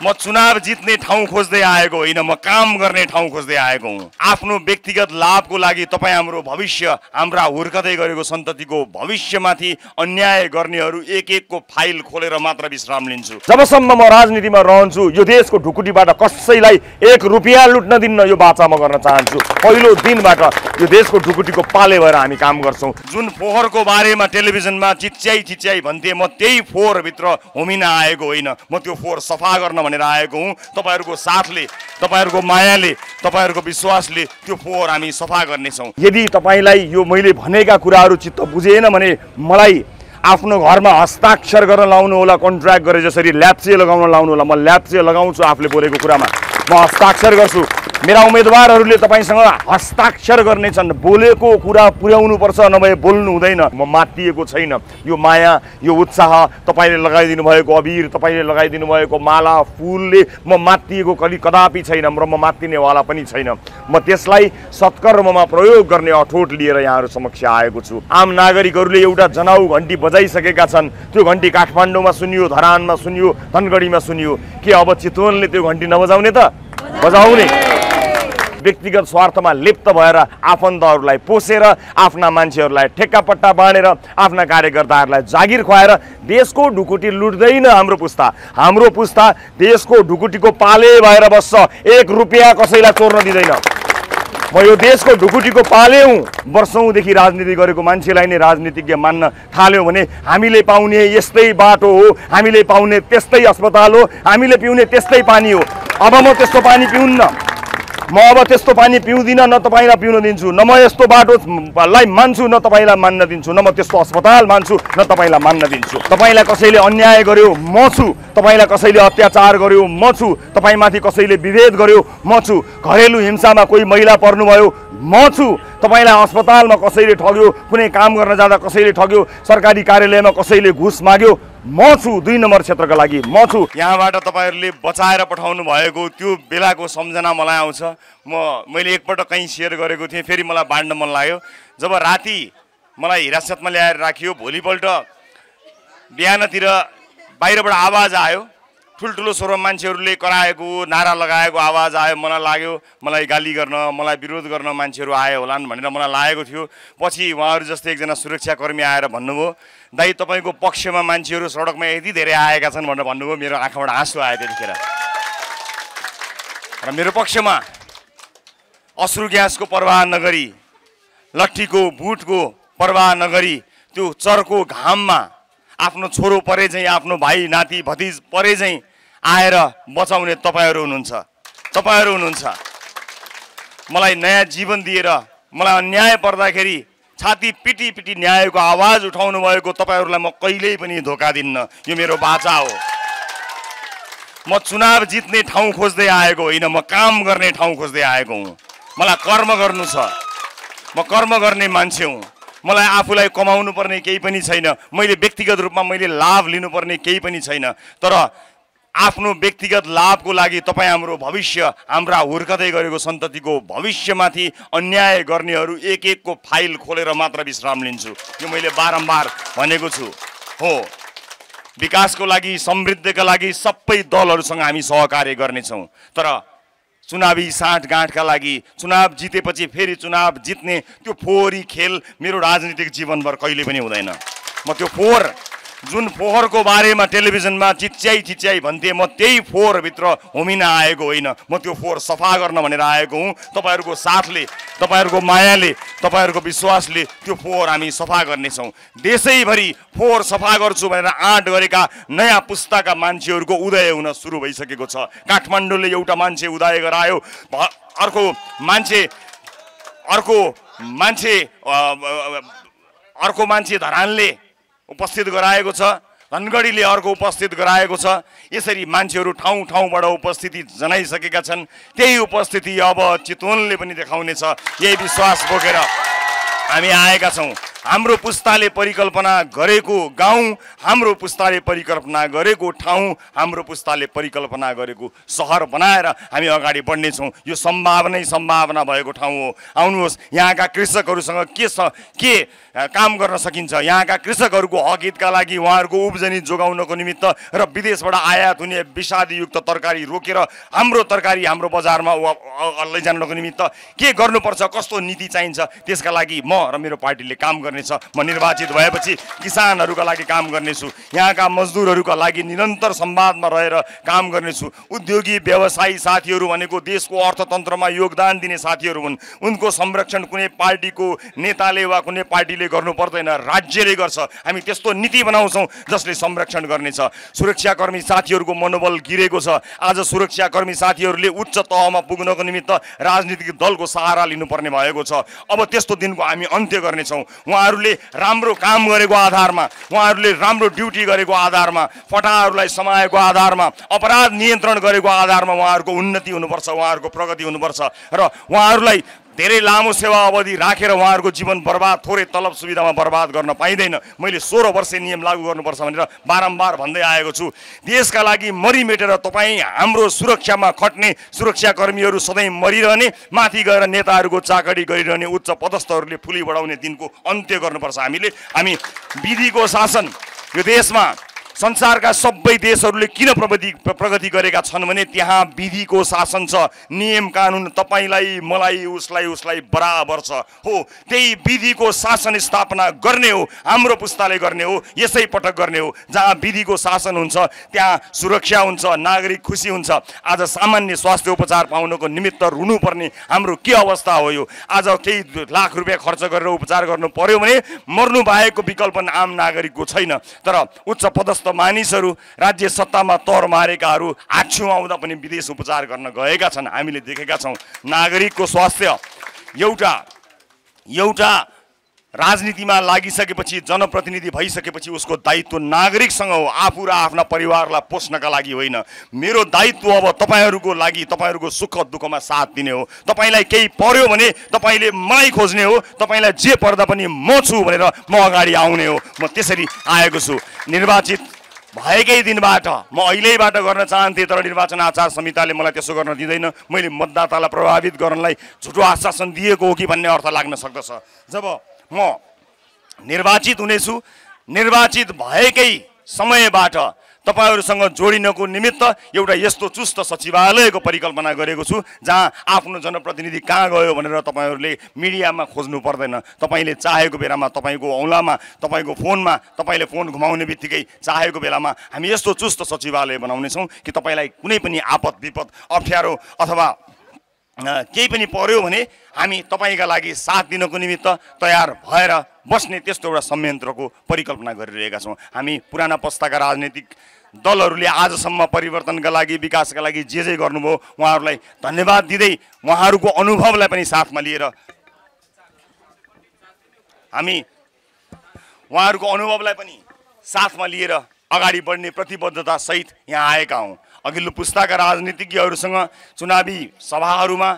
म चुनाव जित्ने ठाउँ खोज्दै आएको होइन, म काम गर्ने ठाउँ खोज्दै आएको हुँ। आफ्नो व्यक्तिगत लाभको लागि तपाईँ हाम्रो भविष्य, हाम्रा हुर्कदै गरेको सन्ततिको भविष्यमाथि अन्याय गर्नेहरू एक एकको फाइल खोलेर मात्र विश्राम लिन्छु। जबसम्म म राजनीतिमा रहन्छु यो देशको ढुकुटीबाट कसैलाई एक रुपियाँ लुट्न दिन्न, यो बाचा म गर्न चाहन्छु। पहिलो दिनबाट यो देशको ढुकुटीको पाले भएर हामी काम गर्छौँ। जुन फोहोरको बारेमा टेलिभिजनमा चिच्याई भन्थे, म त्यही फोहोरभित्र होमिन आएको होइन, म त्यो फोहोर सफा गर्न भनेर आएको हुँ। तपाईहरुको साथले, तपाईहरुको मायाले, तपाईहरुको विश्वासले त्यो फोहोर हामी सफा गर्नेछौँ। यदि तपाईलाई यो मैले भनेका कुराहरू चित्त बुझेन भने मलाई आफ्नो घरमा हस्ताक्षर गर्न लाउनु होला। कन्ट्र्याक्ट गरे जसरी ल्याप्चे लगाउन लाउनु होला, म ल्याप्चे लगाउँछु। आफूले बोलेको कुरामा म हस्ताक्षर गर्छु। मेरा उम्मेदवारहरूले तपाईसँग हस्ताक्षर गर्नेछन्। बोलेको कुरा पुर्याउनु पर्छ, नभए बोल्नु हुँदैन। म मातिएको छैन। यो माया, यो उत्साह, तपाईले लगाइदिनु भएको अबिर, तपाईले लगाइदिनु भएको माला फूलले म मातिएको कदापि छैन र म मातिनेवाला पनि छैन। म त्यसलाई सत्कर्ममा प्रयोग गर्ने अठोट लिएर यहाँहरू समक्ष आएको छु। आम नागरिकहरूले एउटा जनाउ घण्टी बजाइसकेका छन्। त्यो घण्टी काठमाडौँमा सुनियो, धरानमा सुनियो, धनगढीमा सुनियो। के अब चितवनले त्यो घण्टी नबजाउने त? बजाउने। व्यक्तिगत स्वार्थमा लिप्त भएर आफन्तहरूलाई पोसेर, आफ्ना मान्छेहरूलाई ठेक्कापट्टा बाँडेर, आफ्ना कार्यकर्ताहरूलाई जागिर खुवाएर देशको ढुकुटी लुट्दैन हाम्रो पुस्ता। हाम्रो पुस्ता देशको ढुकुटीको पाले भएर बस्छ। एक रुपियाँ कसैलाई चोर्न दिँदैन। म यो देशको ढुकुटीको पाले हुँ। वर्षौँदेखि राजनीति गरेको मान्छेलाई नै राजनीतिज्ञ मान्न थाल्यो भने हामीले पाउने यस्तै बाटो हो, हामीले पाउने त्यस्तै अस्पताल हो, हामीले पिउने त्यस्तै पानी हो। अब म त्यस्तो पानी पिउन्न। म अब त्यस्तो पानी पिउँदिनँ, न तपाईँलाई पिउन दिन्छु। न म यस्तो बाटोलाई मान्छु, न तपाईँलाई मान्न दिन्छु। न म त्यस्तो अस्पताल मान्छु, न तपाईँलाई मान्न दिन्छु। तपाईँलाई कसैले अन्याय गर्यो, म छु। तपाईँलाई कसैले अत्याचार गर्यो, म छु। तपाईँमाथि कसैले विभेद गर्यो, म छु। घरेलु हिंसामा कोही महिला पर्नुभयो, म छु। तपाईँलाई अस्पतालमा कसैले ठग्यो, कुनै काम गर्न जाँदा कसैले ठग्यो, सरकारी कार्यालयमा कसैले घुस माग्यो, म छु। 2 नम्बर क्षेत्रका लागि म छु। यहाँबाट तपाईहरुले बचाएर पठाउनु भएको त्यो बेलाको सम्झना मलाई आउँछ। मैले एकपल्ट कहीँ शेयर गरेको थिएँ, फेरि मलाई बाँड्न मन लाग्यो। जब राति मलाई हिरासतमा ल्याएर राखियो, भोलिपल्ट बिहानतिर बाहिरबाट आवाज आयो, ठुल्ठुलो स्वरमा मान्छेहरूले कराएको, नारा लगाएको आवाज आयो। मलाई लाग्यो मलाई गाली गर्न, मलाई विरोध गर्न मान्छेहरू आए होलान् भनेर मलाई लागेको थियो। पछि उहाँहरू जस्तै एकजना सुरक्षाकर्मी आएर भन्नुभयो, दाइ तपाईँको पक्षमा मान्छेहरू सडकमा यति धेरै आएका छन् भनेर भन्नुभयो। मेरो आँखाबाट आँसु आयो त्यतिखेर। र मेरो पक्षमा अश्रु ग्यासको परवाह नगरी, लट्ठीको बुटको परवाह नगरी, त्यो चर्को घाममा आफ्नो छोरो परे चाहिँ, आफ्नो भाइ नाति भतिज परे चाहिँ आएर बचाउने तपाईँहरू हुनुहुन्छ। तपाईँहरू हुनुहुन्छ। मलाई नयाँ जीवन दिएर, मलाई अन्याय पर्दाखेरि छाती पिटी पिटी न्यायको आवाज उठाउनु भएको तपाईहरुलाई म कहिल्यै पनि धोका दिन्न। यो मेरो बाचा हो। म चुनाव जित्ने ठाउँ खोज्दै आएको होइन, म काम गर्ने ठाउँ खोज्दै आएको हुँ। मलाई कर्म गर्नु छ। म कर्म गर्ने मान्छे हुँ। मलाई आफूलाई कमाउनु पर्ने केही पनि छैन। मैले व्यक्तिगत रूपमा मैले लाभ लिनुपर्ने केही पनि छैन। तर आफ्नो व्यक्तिगत लाभको लागि तपाईँ हाम्रो भविष्य, हाम्रा हुर्कदै गरेको सन्ततिको भविष्यमाथि अन्याय गर्नेहरू एक एकको फाइल खोलेर मात्र विश्राम लिन्छु। यो मैले बारम्बार भनेको छु। हो, विकासको लागि, समृद्धिका लागि सबै दलहरूसँग हामी सहकार्य गर्नेछौँ। तर चुनावी साँठगाँठका लागि, चुनाव जितेपछि फेरि चुनाव जित्ने त्यो फोहोरी खेल मेरो राजनीतिक जीवनभर कहिले पनि हुँदैन। म त्यो फोहोर, जुन फोहोरको बारेमा टेलिभिजनमा चिच्याई भन्थे, म त्यही फोहोरभित्र होमिन आएको होइन, म त्यो फोहोर सफा गर्न भनेर आएको हुँ। तपाईहरुको साथले, तपाईहरुको मायाले, तपाईहरुको विश्वासले त्यो फोहोर हामी सफा गर्नेछौँ। देशैभरि फोहोर सफा गर्छु भनेर आँट गरेका नयाँ पुस्ताका मान्छेहरूको उदय हुन सुरु भइसकेको छ। काठमाडौँले एउटा मान्छे उदय गरायो, अर्को मान्छे धरानले उपस्थित गराएको छ, धनगढीले अर्को उपस्थित गराएको छ। यसरी मान्छेहरू ठाउँ ठाउँबाट उपस्थिति जनाइसकेका छन्। त्यही उपस्थिति अब चितवनले पनि देखाउनेछ। यही विश्वास बोकेर हामी आएका छौँ। हाम्रो पुस्ताले परिकल्पना गरेको गाउँ, हाम्रो पुस्ताले परिकल्पना गरेको ठाउँ, हाम्रो पुस्ताले परिकल्पना गरेको सहर बनाएर हामी अगाडि बढ्नेछौँ। यो सम्भावना भएको ठाउँ हो। आउनुहोस्, यहाँका कृषकहरूसँग के काम गर्न सकिन्छ, यहाँका कृषकहरूको हकहितका लागि उहाँहरूको उब्जनी जोगाउनको निमित्त र विदेशबाट आयात हुने विषादीयुक्त तरकारी रोकेर हाम्रो तरकारी हाम्रो बजारमा लैजानको निमित्त के गर्नुपर्छ, कस्तो नीति चाहिन्छ, त्यसका लागि म र मेरो पार्टीले काम गर्नेछ। म निर्वाचित भएपछि किसानहरूका लागि काम गर्नेछु, यहाँका मजदुरहरूका लागि निरन्तर संवादमा रहेर काम गर्नेछु। उद्योगी व्यवसायी साथीहरू भनेको देशको अर्थतन्त्रमा योगदान दिने साथीहरू हुन्। उनको संरक्षण कुनै पार्टीको नेताले वा कुनै पार्टीले गर्नु पर्दैन, राज्यले गर्छ। हामी त्यस्तो नीति बनाउँछौँ जसले संरक्षण गर्नेछ। सुरक्षाकर्मी साथीहरूको मनोबल गिरेको छ। आज सुरक्षाकर्मी साथीहरूले उच्च तहमा पुग्नको निमित्त राजनीतिक दलको सहारा लिनुपर्ने भएको छ। अब त्यस्तो दिनको हामी अन्त्य गर्नेछौँ। उहाँहरूले राम्रो काम गरेको आधारमा, उहाँहरूले राम्रो ड्युटी गरेको आधारमा, फटाहरूलाई समाएको आधारमा, अपराध नियन्त्रण गरेको आधारमा उहाँहरूको उन्नति हुनुपर्छ, उहाँहरूको प्रगति हुनुपर्छ। र उहाँहरूलाई धेरै लामो सेवा अवधि राखेर उहाँहरूको जीवन बर्बाद, थोरै तलब सुविधामा बर्बाद गर्न पाइँदैन। मैले 16 वर्षे नियम लागू गर्नुपर्छ भनेर बारम्बार भन्दै आएको छु। देशका लागि मरिमेटेर तपाईँ हाम्रो सुरक्षामा खट्ने सुरक्षाकर्मीहरू सधैँ मरिरहने, माथि गएर नेताहरूको चाकडी गरिरहने उच्च पदस्थहरूले फुली बढाउने दिनको अन्त्य गर्नुपर्छ। हामी विधिको शासन यो देशमा संसारका सबै देशहरूले किन प्रगति गरेका छन् भने त्यहाँ विधिको शासन छ। नियम कानुन तपाईँलाई मलाई उसलाई बराबर छ। हो, त्यही विधिको शासन स्थापना गर्ने हो, हाम्रो पुस्ताले गर्ने हो, यसै पटक गर्ने हो। जहाँ विधिको शासन हुन्छ त्यहाँ सुरक्षा हुन्छ, नागरिक खुसी हुन्छ। आज सामान्य स्वास्थ्य उपचार पाउनको निमित्त रुनुपर्ने हाम्रो के अवस्था हो यो? आज केही लाख रुपियाँ खर्च गरेर उपचार गर्नु पर्यो भने मर्नु बाहेकको विकल्प आम नागरिकको छैन। तर उच्च पदस्थ मानिसहरू, राज्य सत्तामा तर मारेकाहरू आँखु आउँदा पनि विदेश उपचार गर्न गएका छन्। हामीले देखेका छौँ। नागरिकको स्वास्थ्य एउटा राजनीतिमा लागिसकेपछि, जनप्रतिनिधि भइसकेपछि उसको दायित्व नागरिकसँग हो, आफू र आफ्ना परिवारलाई पोस्नका लागि होइन। मेरो दायित्व अब तपाईँहरूको लागि, तपाईँहरूको सुख दुःखमा साथ दिने हो। तपाईँलाई केही पर्यो भने तपाईँले मलाई खोज्ने हो, तपाईँलाई जे पर्दा पनि म छु भनेर म अगाडि आउने हो। म त्यसरी आएको छु। निर्वाचित भएकै दिनबाट म अहिलेबाट गर्न चाहन्थेँ, तर निर्वाचन आचार संहिताले मलाई त्यसो गर्न दिँदैन। मैले मतदातालाई प्रभावित गर्नलाई झुटो आश्वासन दिएको हो कि भन्ने अर्थ लाग्न सक्दछ। जब म निर्वाचित हुनेछु, निर्वाचित भएकै समयबाट तपाईहरुसँग जोडिनको निमित्त एउटा यस्तो चुस्त सचिवालयको परिकल्पना गरेको छु जहाँ आफ्नो जनप्रतिनिधि कहाँ गयो भनेर तपाईहरुले मिडियामा खोज्नु पर्दैन। तपाईले चाहेको बेलामा तपाईको औलामा तपाईको फोनमा तपाईले फोन घुमाउने बित्तिकै चाहेको बेलामा हामी यस्तो चुस्त सचिवालय बनाउने छौं कि तपाईलाई कुनै पनि आपद विपद अप्ठ्यारो अथवा केही पनि पर्यो भने हामी तपाईका लागि साथ दिनको निमित्त तयार भएर बस्ने त्यस्तो एउटा संयन्त्रको परिकल्पना गरिरहेका छौं। हामी पुराना पुस्ताका राजनीतिक दलहरूले आजसम्म परिवर्तनका लागि विकासका लागि जे गर्नुभयो उहाँहरूलाई धन्यवाद दिँदै उहाँहरूको अनुभवलाई पनि साथमा लिएर हामी उहाँहरूको अनुभवलाई पनि साथमा लिएर अगाडि बढ्ने प्रतिबद्धता सहित यहाँ आएका हौं। अघिल्लो पुस्ताका राजनीतिज्ञहरूसँग चुनावी सभाहरूमा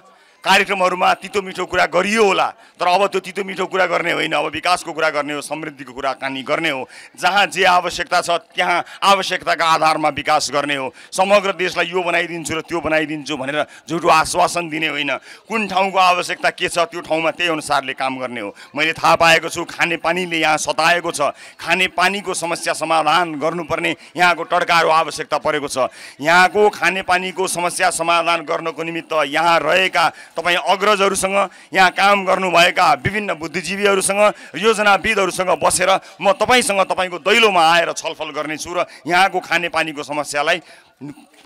कार्यक्रमहरूमा तितो मिठो कुरा गरियो होला, तर अब त्यो तितो मिठो कुरा गर्ने होइन, अब विकासको कुरा गर्ने हो, समृद्धिको कुराकानी गर्ने हो। जहाँ जे आवश्यकता छ त्यहाँ आवश्यकताका आधारमा विकास गर्ने हो। समग्र देशलाई यो बनाइदिन्छु र त्यो बनाइदिन्छु भनेर झुटो आश्वासन दिने होइन। कुन ठाउँको आवश्यकता के छ त्यो ठाउँमा त्यही अनुसारले काम गर्ने हो। मैले थाहा पाएको छु खानेपानीले यहाँ सताएको छ। खानेपानीको समस्या समाधान गर्नुपर्ने यहाँको टड्कारो आवश्यकता परेको छ। यहाँको खानेपानीको समस्या समाधान गर्नको निमित्त यहाँ रहेका तपाईं अग्रजहरूसँग यहाँ काम गर्नुभएका विभिन्न बुद्धिजीवीहरूसँग योजनाविदहरूसँग बसेर म तपाईसँग तपाईको दैलोमा आएर छलफल गर्नेछु र यहाँको खानेपानीको समस्यालाई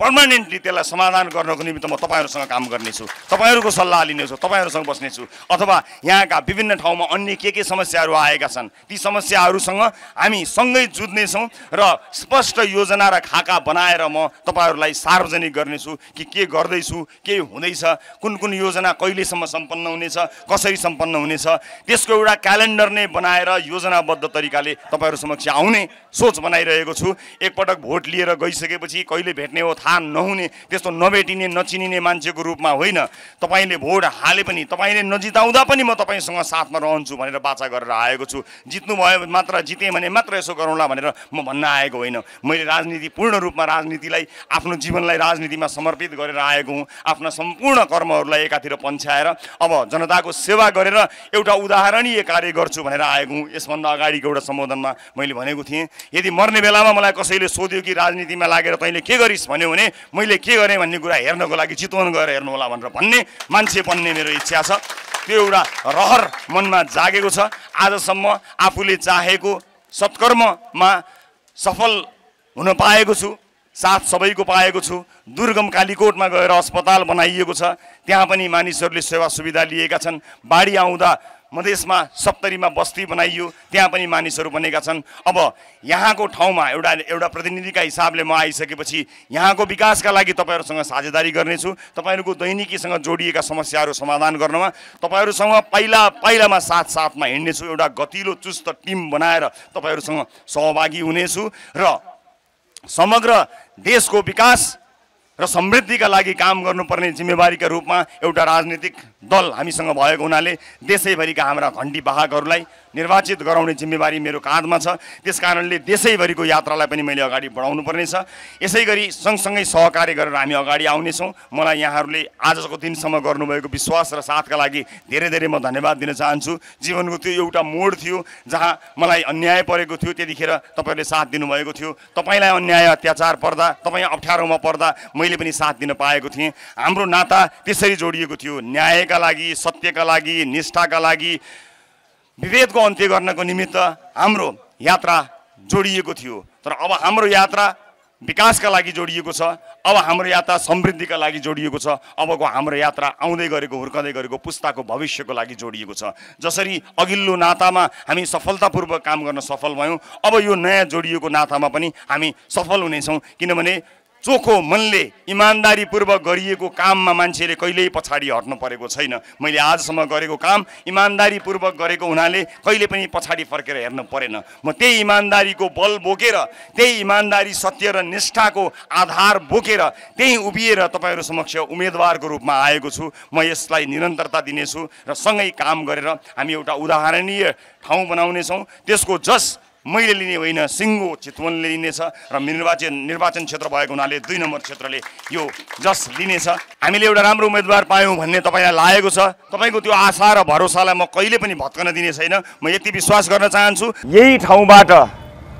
पर्मानेन्टली त्यसलाई समाधान गर्नको निमित्त म तपाईहरुसँग काम गर्नेछु, तपाईहरुको सल्लाह लिनेछु, तपाईहरुसँग बस्नेछु। अथवा यहाँका विभिन्न ठाउँमा अन्य के समस्याहरू आएका छन् ती समस्याहरूसँग हामी सँगै जुझ्नेछौँ र स्पष्ट योजना र खाका बनाएर म तपाईहरुलाई सार्वजनिक गर्नेछु कि के गर्दैछु, के हुँदैछ, कुन कुन योजना कहिलेसम्म सम्पन्न हुनेछ, कसरी सम्पन्न हुनेछ, त्यसको एउटा क्यालेन्डर नै बनाएर योजनाबद्ध तरिकाले तपाईहरु समक्ष आउने सोच बनाइरहेको छु। एकपटक भोट लिएर गइसकेपछि कहिले भेट्ने हो थाहा नहुने, त्यस्तो नभेटिने नचिनिने मान्छेको रूपमा होइन। तपाईँले भोट हाले पनि, तपाईँले नजिताउँदा पनि म तपाईँसँग साथमा रहन्छु भनेर बाचा गरेर आएको छु। जित्नुभयो मात्र, जितेँ भने मात्र यसो गरौँला भनेर म भन्न आएको होइन। मैले राजनीति पूर्ण रूपमा राजनीतिलाई, आफ्नो जीवनलाई राजनीतिमा समर्पित गरेर आएको हुँ। आफ्ना सम्पूर्ण कर्महरूलाई एकातिर पन्छाएर अब जनताको सेवा गरेर एउटा उदाहरणीय कार्य गर्छु भनेर आएको हुँ। यसभन्दा अगाडिको एउटा सम्बोधनमा मैले भनेको थिएँ, यदि मर्ने बेलामा मलाई कसैले सोध्यो कि राजनीतिमा लागेर तैँले के गरिस् भन्यो भने मैले के गरेँ भन्ने कुरा हेर्नको लागि चितवन गएर हेर्नु होला भनेर भन्ने मान्छे बन्ने मेरो इच्छा छ। त्यो एउटा रहर मनमा जागेको छ। आजसम्म आफूले चाहेको सत्कर्ममा सफल हुन पाएको छु, साथ सबैको पाएको छु। दुर्गम कालीकोटमा गएर अस्पताल बनाइएको छ, त्यहाँ पनि मानिसहरूले सेवा सुविधा लिएका छन्। बाढी आउँदा मधेसमा 70मा बस्ती बनाइयो, त्यहाँ पनि मानिसहरू बनेका छन्। अब यहाँको ठाउँमा एउटा प्रतिनिधिका हिसाबले म आइसकेपछि यहाँको विकासका लागि तपाईँहरूसँग साझेदारी गर्नेछु। तपाईँहरूको दैनिकीसँग जोडिएका समस्याहरू समाधान गर्नमा तपाईँहरूसँग पाइलामा साथमा हिँड्नेछु। एउटा गतिलो चुस्त टिम बनाएर तपाईँहरूसँग सहभागी हुनेछु र समग्र देशको विकास र समृद्धिका लागि काम गर्नुपर्ने जिम्मेवारीका रूपमा एउटा राजनीतिक दल हामीसँग भएको हुनाले देशैभरिका हाम्रा घण्टी वाहकहरूलाई निर्वाचित गराउने जिम्मेवारी मेरो काँधमा छ। त्यसकारणले देशैभरिको यात्रालाई पनि मैले अगाडि बढाउनु पर्नेछ। यसै गरी सँगसँगै सहकार्य गरेर हामी अगाडि आउनेछौँ। मलाई यहाँहरूले आजको दिनसम्म गर्नुभएको विश्वास र साथका लागि धेरै धेरै म धन्यवाद दिन चाहन्छु। जीवनको त्यो एउटा मोड थियो जहाँ मलाई अन्याय परेको थियो, त्यतिखेर तपाईँहरूले साथ दिनुभएको थियो। तपाईँलाई अन्याय अत्याचार पर्दा, तपाईँ अप्ठ्यारोमा पर्दा मैले पनि साथ दिन पाएको थिएँ। हाम्रो नाता त्यसरी जोडिएको थियो, न्यायका लागि, सत्यका लागि, निष्ठाका लागि, विभेदको अन्त्य गर्नको निमित्त हाम्रो यात्रा जोडिएको थियो। तर अब हाम्रो यात्रा विकासका लागि जोडिएको छ, अब हाम्रो यात्रा समृद्धिका लागि जोडिएको छ। अबको हाम्रो यात्रा आउँदै गरेको, हुर्कँदै गरेको पुस्ताको भविष्यको लागि जोडिएको छ। जसरी अघिल्लो नातामा हामी सफलतापूर्वक काम गर्न सफल भयौँ, अब यो नयाँ जोडिएको नातामा पनि हामी सफल हुनेछौँ। किनभने चोखो मनले इमान्दारीपूर्वक गरिएको काममा मान्छेले कहिल्यै पछाडि हट्नु परेको छैन। मैले आजसम्म गरेको काम इमान्दारीपूर्वक गरेको हुनाले कहिले पनि पछाडि फर्केर हेर्नु परेन। म त्यही इमान्दारीको बल बोकेर, त्यही इमान्दारी, सत्य र निष्ठाको आधार बोकेर त्यही उभिएर तपाईँहरू समक्ष उम्मेदवारको रूपमा आएको छु। म यसलाई निरन्तरता दिनेछु र सँगै काम गरेर हामी एउटा उदाहरणीय ठाउँ बनाउनेछौँ। त्यसको जस मैले लिने होइन, सिङ्गो चितवनले लिनेछ र निर्वाचन क्षेत्र भएको हुनाले 2 नम्बर क्षेत्रले यो जस लिनेछ। हामीले एउटा राम्रो उम्मेदवार पायौँ भन्ने तपाईँलाई लागेको छ। तपाईँको त्यो आशा र भरोसालाई म कहिले पनि भत्कन दिने छैन। म यति विश्वास गर्न चाहन्छु, यही ठाउँबाट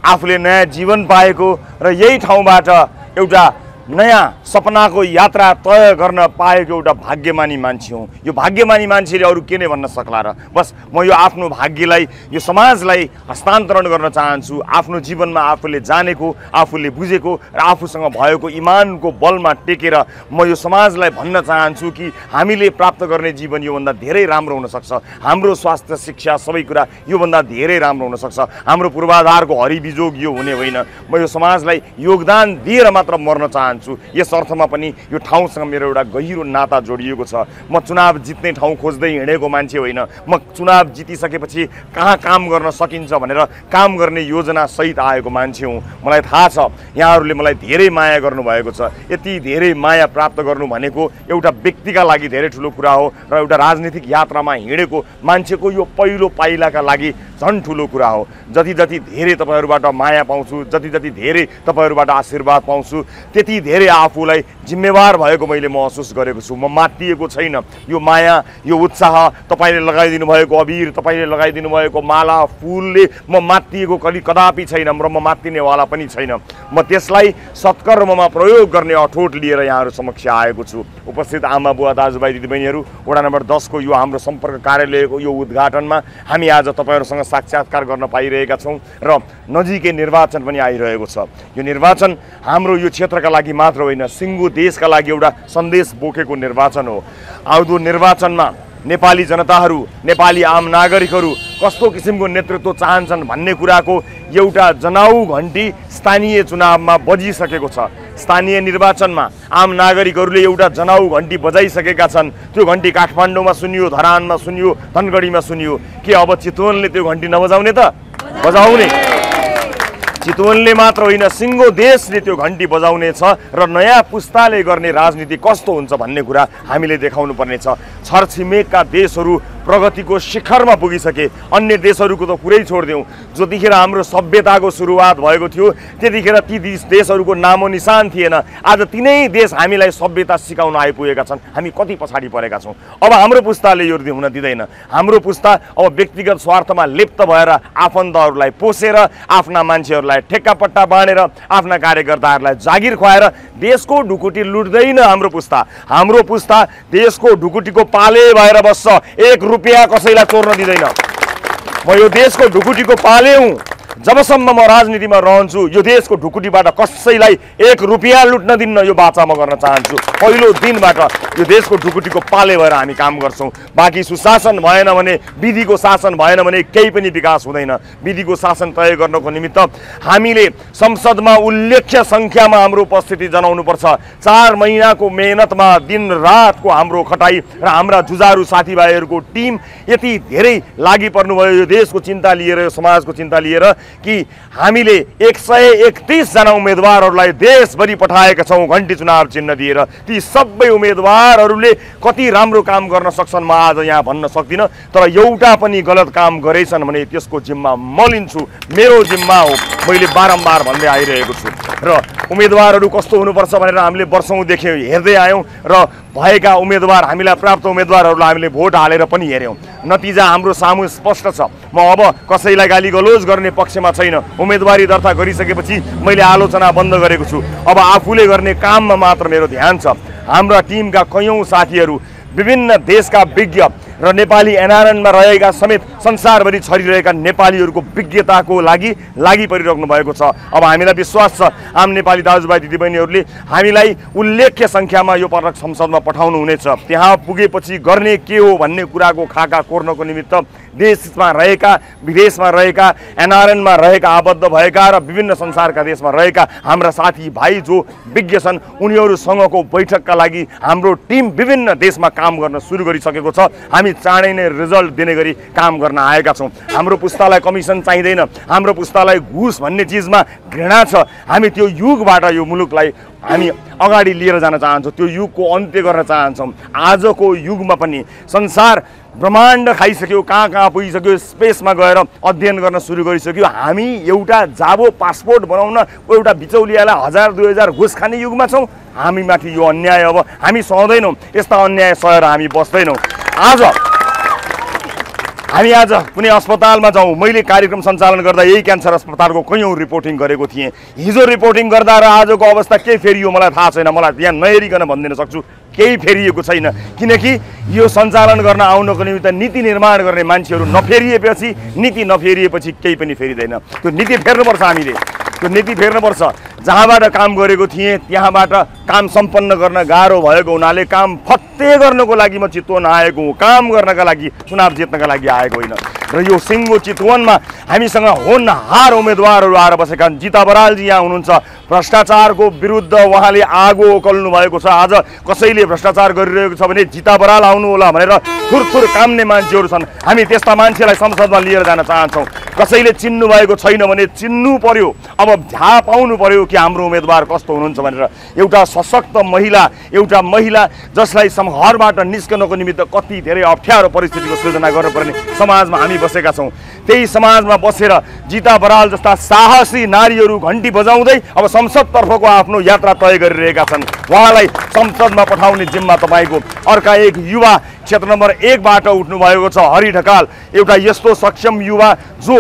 आफूले नयाँ जीवन पाएको र यही ठाउँबाट एउटा नयाँ सपनाको यात्रा तय गर्न पाएको एउटा भाग्यमानी मान्छे हुँ। यो भाग्यमानी मान्छेले अरू के नै भन्न सक्ला र? बस म यो आफ्नो भाग्यलाई, यो समाजलाई हस्तान्तरण गर्न चाहन्छु। आफ्नो जीवनमा आफूले जानेको, आफूले बुझेको र आफूसँग भएको इमानको बलमा टेकेर म यो समाजलाई भन्न चाहन्छु कि हामीले प्राप्त गर्ने जीवन योभन्दा धेरै राम्रो हुनसक्छ। हाम्रो स्वास्थ्य, शिक्षा, सबै कुरा योभन्दा धेरै राम्रो हुनसक्छ। हाम्रो पूर्वाधारको हरिबिजोग यो हुने होइन। म यो समाजलाई योगदान दिएर मात्र मर्न चाहन्छु। यस अर्थमा पनि यो ठाउँसँग मेरो एउटा गहिरो नाता जोडिएको छ। म चुनाव जित्ने ठाउँ खोज्दै हिँडेको मान्छे होइन। म चुनाव जितिसकेपछि कहाँ काम गर्न सकिन्छ भनेर काम गर्ने योजना सहित आएको मान्छे हुँ। मलाई थाहा छ यहाँहरूले मलाई धेरै माया गर्नुभएको छ। यति धेरै माया प्राप्त गर्नु भनेको एउटा व्यक्तिका लागि धेरै ठुलो कुरा हो र एउटा राजनीतिक यात्रामा हिँडेको मान्छेको यो पहिलो पाइलाका लागि झन् ठुलो कुरा हो। जति जति धेरै तपाईँहरूबाट माया पाउँछु, जति जति धेरै तपाईँहरूबाट आशीर्वाद पाउँछु, त्यति धेरै आफूलाई जिम्मेवार भएको मैले महसुस गरेको छु। म मात्तिएको छैन। यो माया, यो उत्साह, तपाईँले लगाइदिनु भएको अबिर, तपाईँले लगाइदिनु भएको माला, फुलले म मात्तिएको कदापि छैन र म मात्तिनेवाला पनि छैन। म त्यसलाई सत्कर्ममा प्रयोग गर्ने अठोट लिएर यहाँहरू समक्ष आएको छु। उपस्थित आमा बुवा, दाजुभाइ, दिदीबहिनीहरू, वडा नम्बर 10 को यो हाम्रो सम्पर्क कार्यालयको यो उद्घाटनमा हामी आज तपाईँहरूसँग साक्षात्कार गर्न पाइरहेका छौँ र नजिकै निर्वाचन पनि आइरहेको छ। यो निर्वाचन हाम्रो यो क्षेत्रका लागि मात्र होइन, सिङ्गो देशका लागि एउटा सन्देश बोकेको निर्वाचन हो। आउँदो निर्वाचनमा नेपाली जनताहरू, नेपाली आम नागरिकहरू कस्तो किसिमको नेतृत्व चाहन्छन् भन्ने कुराको एउटा जनाउ घण्टी स्थानीय चुनावमा बजिसकेको छ। स्थानीय निर्वाचनमा आम नागरिकहरूले एउटा जनाउ घण्टी बजाइसकेका छन्। त्यो घण्टी काठमाडौँमा सुनियो, धरानमा सुनियो, धनगढीमा सुनियो। के अब चितवनले त्यो घण्टी नबजाउने त? बजाउने। चितवनले मात्र होइन सिङ्गो देशले त्यो घन्टी बजाउने छ र नयाँ पुस्ताले गर्ने राजनीति कस्तो हुन्छ भन्ने कुरा हामीले देखाउनु पर्ने छ। छरछिमेकका देशहरू प्रगतिको शिखरमा पुगिसके, अन्य देशहरूको त कुरै छोडिदेऊ। जतिखेर हाम्रो सभ्यताको सुरुवात भएको थियो त्यतिखेर ती देशहरूको नामो निशान थिएन। आज तिनै देश हामीलाई सभ्यता सिकाउन आइपुगेका छन्। हामी कति पछाडि परेका छौँ। अब हाम्रो पुस्ताले यो हुन दिँदैन। हाम्रो पुस्ता अब व्यक्तिगत स्वार्थमा लिप्त भएर आफन्तहरूलाई पोसेर, आफ्ना मान्छेहरूलाई ठेक्कापट्टा बाँडेर, आफ्ना कार्यकर्ताहरूलाई जागिर खुवाएर देशको ढुकुटी लुट्दैन हाम्रो पुस्ता। हाम्रो पुस्ता देशको ढुकुटीको पाले भएर बस्छ, 1 रुपियाँ कसैलाई चोर्न दिँदैन। म यो देशको ढुकुटीको पाले हुँ। जबसम्म म राजनीतिमा रहन्छु यो देशको ढुकुटीबाट कसैलाई 1 रुपियाँ लुट्न दिन्न, यो बाचा म गर्न चाहन्छु। पहिलो दिनबाट यो देशको ढुकुटीको पाले भएर हामी काम गर्छौँ। बाँकी सुशासन भएन भने, विधिको शासन भएन भने केही पनि विकास हुँदैन। विधिको शासन तय गर्नको निमित्त हामीले संसदमा उल्लेख्य सङ्ख्यामा हाम्रो उपस्थिति जनाउनुपर्छ। 4 महिनाको मेहनतमा दिन रातको हाम्रो खटाई र हाम्रा जुझारु साथीभाइहरूको टिम यति धेरै लागि पर्नुभयो यो देशको चिन्ता लिएर, यो समाजको चिन्ता लिएर कि हामीले 131 जना उम्मेदवारहरूलाई देशभरि पठाएका छौँ घन्टी चुनाव चिन्ह दिएर। ती सबै उम्मेदवारहरूले कति राम्रो काम गर्न सक्छन् म आज यहाँ भन्न सक्दिनँ, तर एउटा पनि गलत काम गरेछन् भने त्यसको जिम्मा म लिन्छु। मेरो जिम्मा हो, मैले बारम्बार भन्दै आइरहेको छु। र उम्मेदवारहरू कस्तो हुनुपर्छ भनेर हामीले वर्षौँदेखि हेर्दै आयौँ र भएका उम्मेदवार, हामीलाई प्राप्त उम्मेदवारहरूलाई हामीले भोट हालेर पनि हेऱ्यौँ। नतिजा हाम्रो सामु स्पष्ट छ। म अब कसैलाई गाली गलोज गर्ने पक्षमा छैन। उम्मेदवारी दर्ता गरिसकेपछि मैले आलोचना बन्द गरेको छु। अब आफूले गर्ने काममा मात्र मेरो ध्यान छ। हाम्रा टिमका कयौँ साथीहरू विभिन्न देशका विज्ञ र नेपाली एनआरएनमा रहेका समेत संसारभरि छरिरहेका नेपालीहरूको विज्ञताको लागि परिरहनु भएको छ। अब हामीलाई विश्वास छ आम नेपाली दाजुभाइ दिदीबहिनीहरूले हामीलाई उल्लेख्य सङ्ख्यामा यो पटक संसदमा पठाउनु हुनेछ। त्यहाँ पुगेपछि गर्ने के हो भन्ने कुराको खाका कोर्नको निमित्त देशमा रहेका, विदेशमा रहेका, एनआरएनमा रहेका, आबद्ध भएका र विभिन्न संसारका देशमा रहेका हाम्रा साथीभाइ जो विज्ञ छन् उनीहरूसँगको बैठकका लागि हाम्रो टिम विभिन्न देशमा काम गर्न सुरु गरिसकेको छ। हामी चाँडै नै रिजल्ट दिने गरी काम गर्न आएका छौँ। हाम्रो पुस्तालाई कमिसन चाहिँदैन, हाम्रो पुस्तालाई घुस भन्ने चिजमा घृणा छ। हामी त्यो युगबाट यो मुलुकलाई हामी अगाडि लिएर जान चाहन्छौँ, त्यो युगको अन्त्य गर्न चाहन्छौँ। आजको युगमा पनि संसार ब्रह्माण्ड खाइसक्यो, कहाँ पुगिसक्यो, स्पेसमा गएर अध्ययन गर्न सुरु गरिसक्यो। हामी एउटा जाबो पासपोर्ट बनाउन एउटा बिचौलियालाई 1000-2000 घुस खाने युगमा छौँ। हामीमाथि यो अन्याय अब हामी सहँदैनौँ। यस्ता अन्याय सहेर हामी बस्दैनौँ। हामी आज कुनै अस्पतालमा जाउँ, मैले कार्यक्रम सञ्चालन गर्दा यही क्यान्सर अस्पतालको कयौँ रिपोर्टिङ गरेको थिएँ। हिजो रिपोर्टिङ गर्दा र आजको अवस्था के फेरियो मलाई थाहा छैन। मलाई यहाँ नहेरिकन भनिदिन सक्छु केही फेरिएको छैन, किनकि यो सञ्चालन गर्न आउनको निमित्त नीति निर्माण गर्ने मान्छेहरू नफेरिएपछि, नीति नफेरिएपछि केही पनि फेरिँदैन। त्यो नीति फेर्नुपर्छ। हामीले त्यो नीति फेर्नुपर्छ। जहाँबाट काम गरेको थिएँ त्यहाँबाट काम सम्पन्न गर्न गाह्रो भएको हुनाले काम फत्ते गर्नको लागि म चितवन आएको हुँ। काम गर्नका लागि, चुनाव जित्नका लागि आएको होइन। र यो सिङ्गो चितवनमा हामीसँग होनहार उम्मेदवारहरू आएर बसेका छन्। जिता बरालजी यहाँ हुनुहुन्छ। भ्रष्टाचारको विरुद्ध उहाँले आगो ओकल्नु भएको छ। आज कसैले भ्रष्टाचार गरिरहेको छ भने जिता बराल आउनु होला भनेर थुरथुर काम्ने मान्छेहरू छन्। हामी त्यस्ता मान्छेलाई संसदमा लिएर जान चाहन्छौँ। कसैले चिन्नु भएको छैन भने चिन्नु पर्यो। अब थाहा पाउनु पर्यो कि हाम्रो उम्मेदवार कस्तो हुनुहुन्छ भनेर। एउटा सशक्त महिला, एउटा महिला जसलाई घरबाट निस्कनको निमित्त कति धेरै अप्ठ्यारो परिस्थितिको सृजना गर्नुपर्ने समाजमा हामी बसेका छौँ। त्यही समाजमा बसेर जिता बराल जस्ता साहसी नारीहरू घन्टी बजाउँदै अब संसदतर्फको आफ्नो यात्रा तय गरिरहेका छन्। उहाँलाई संसदमा पठाउने जिम्मा तपाईँको। अर्का एक युवा क्षेत्र नम्बर 1बाट उठ्नुभएको छ हरि ढकाल, एउटा यस्तो सक्षम युवा जो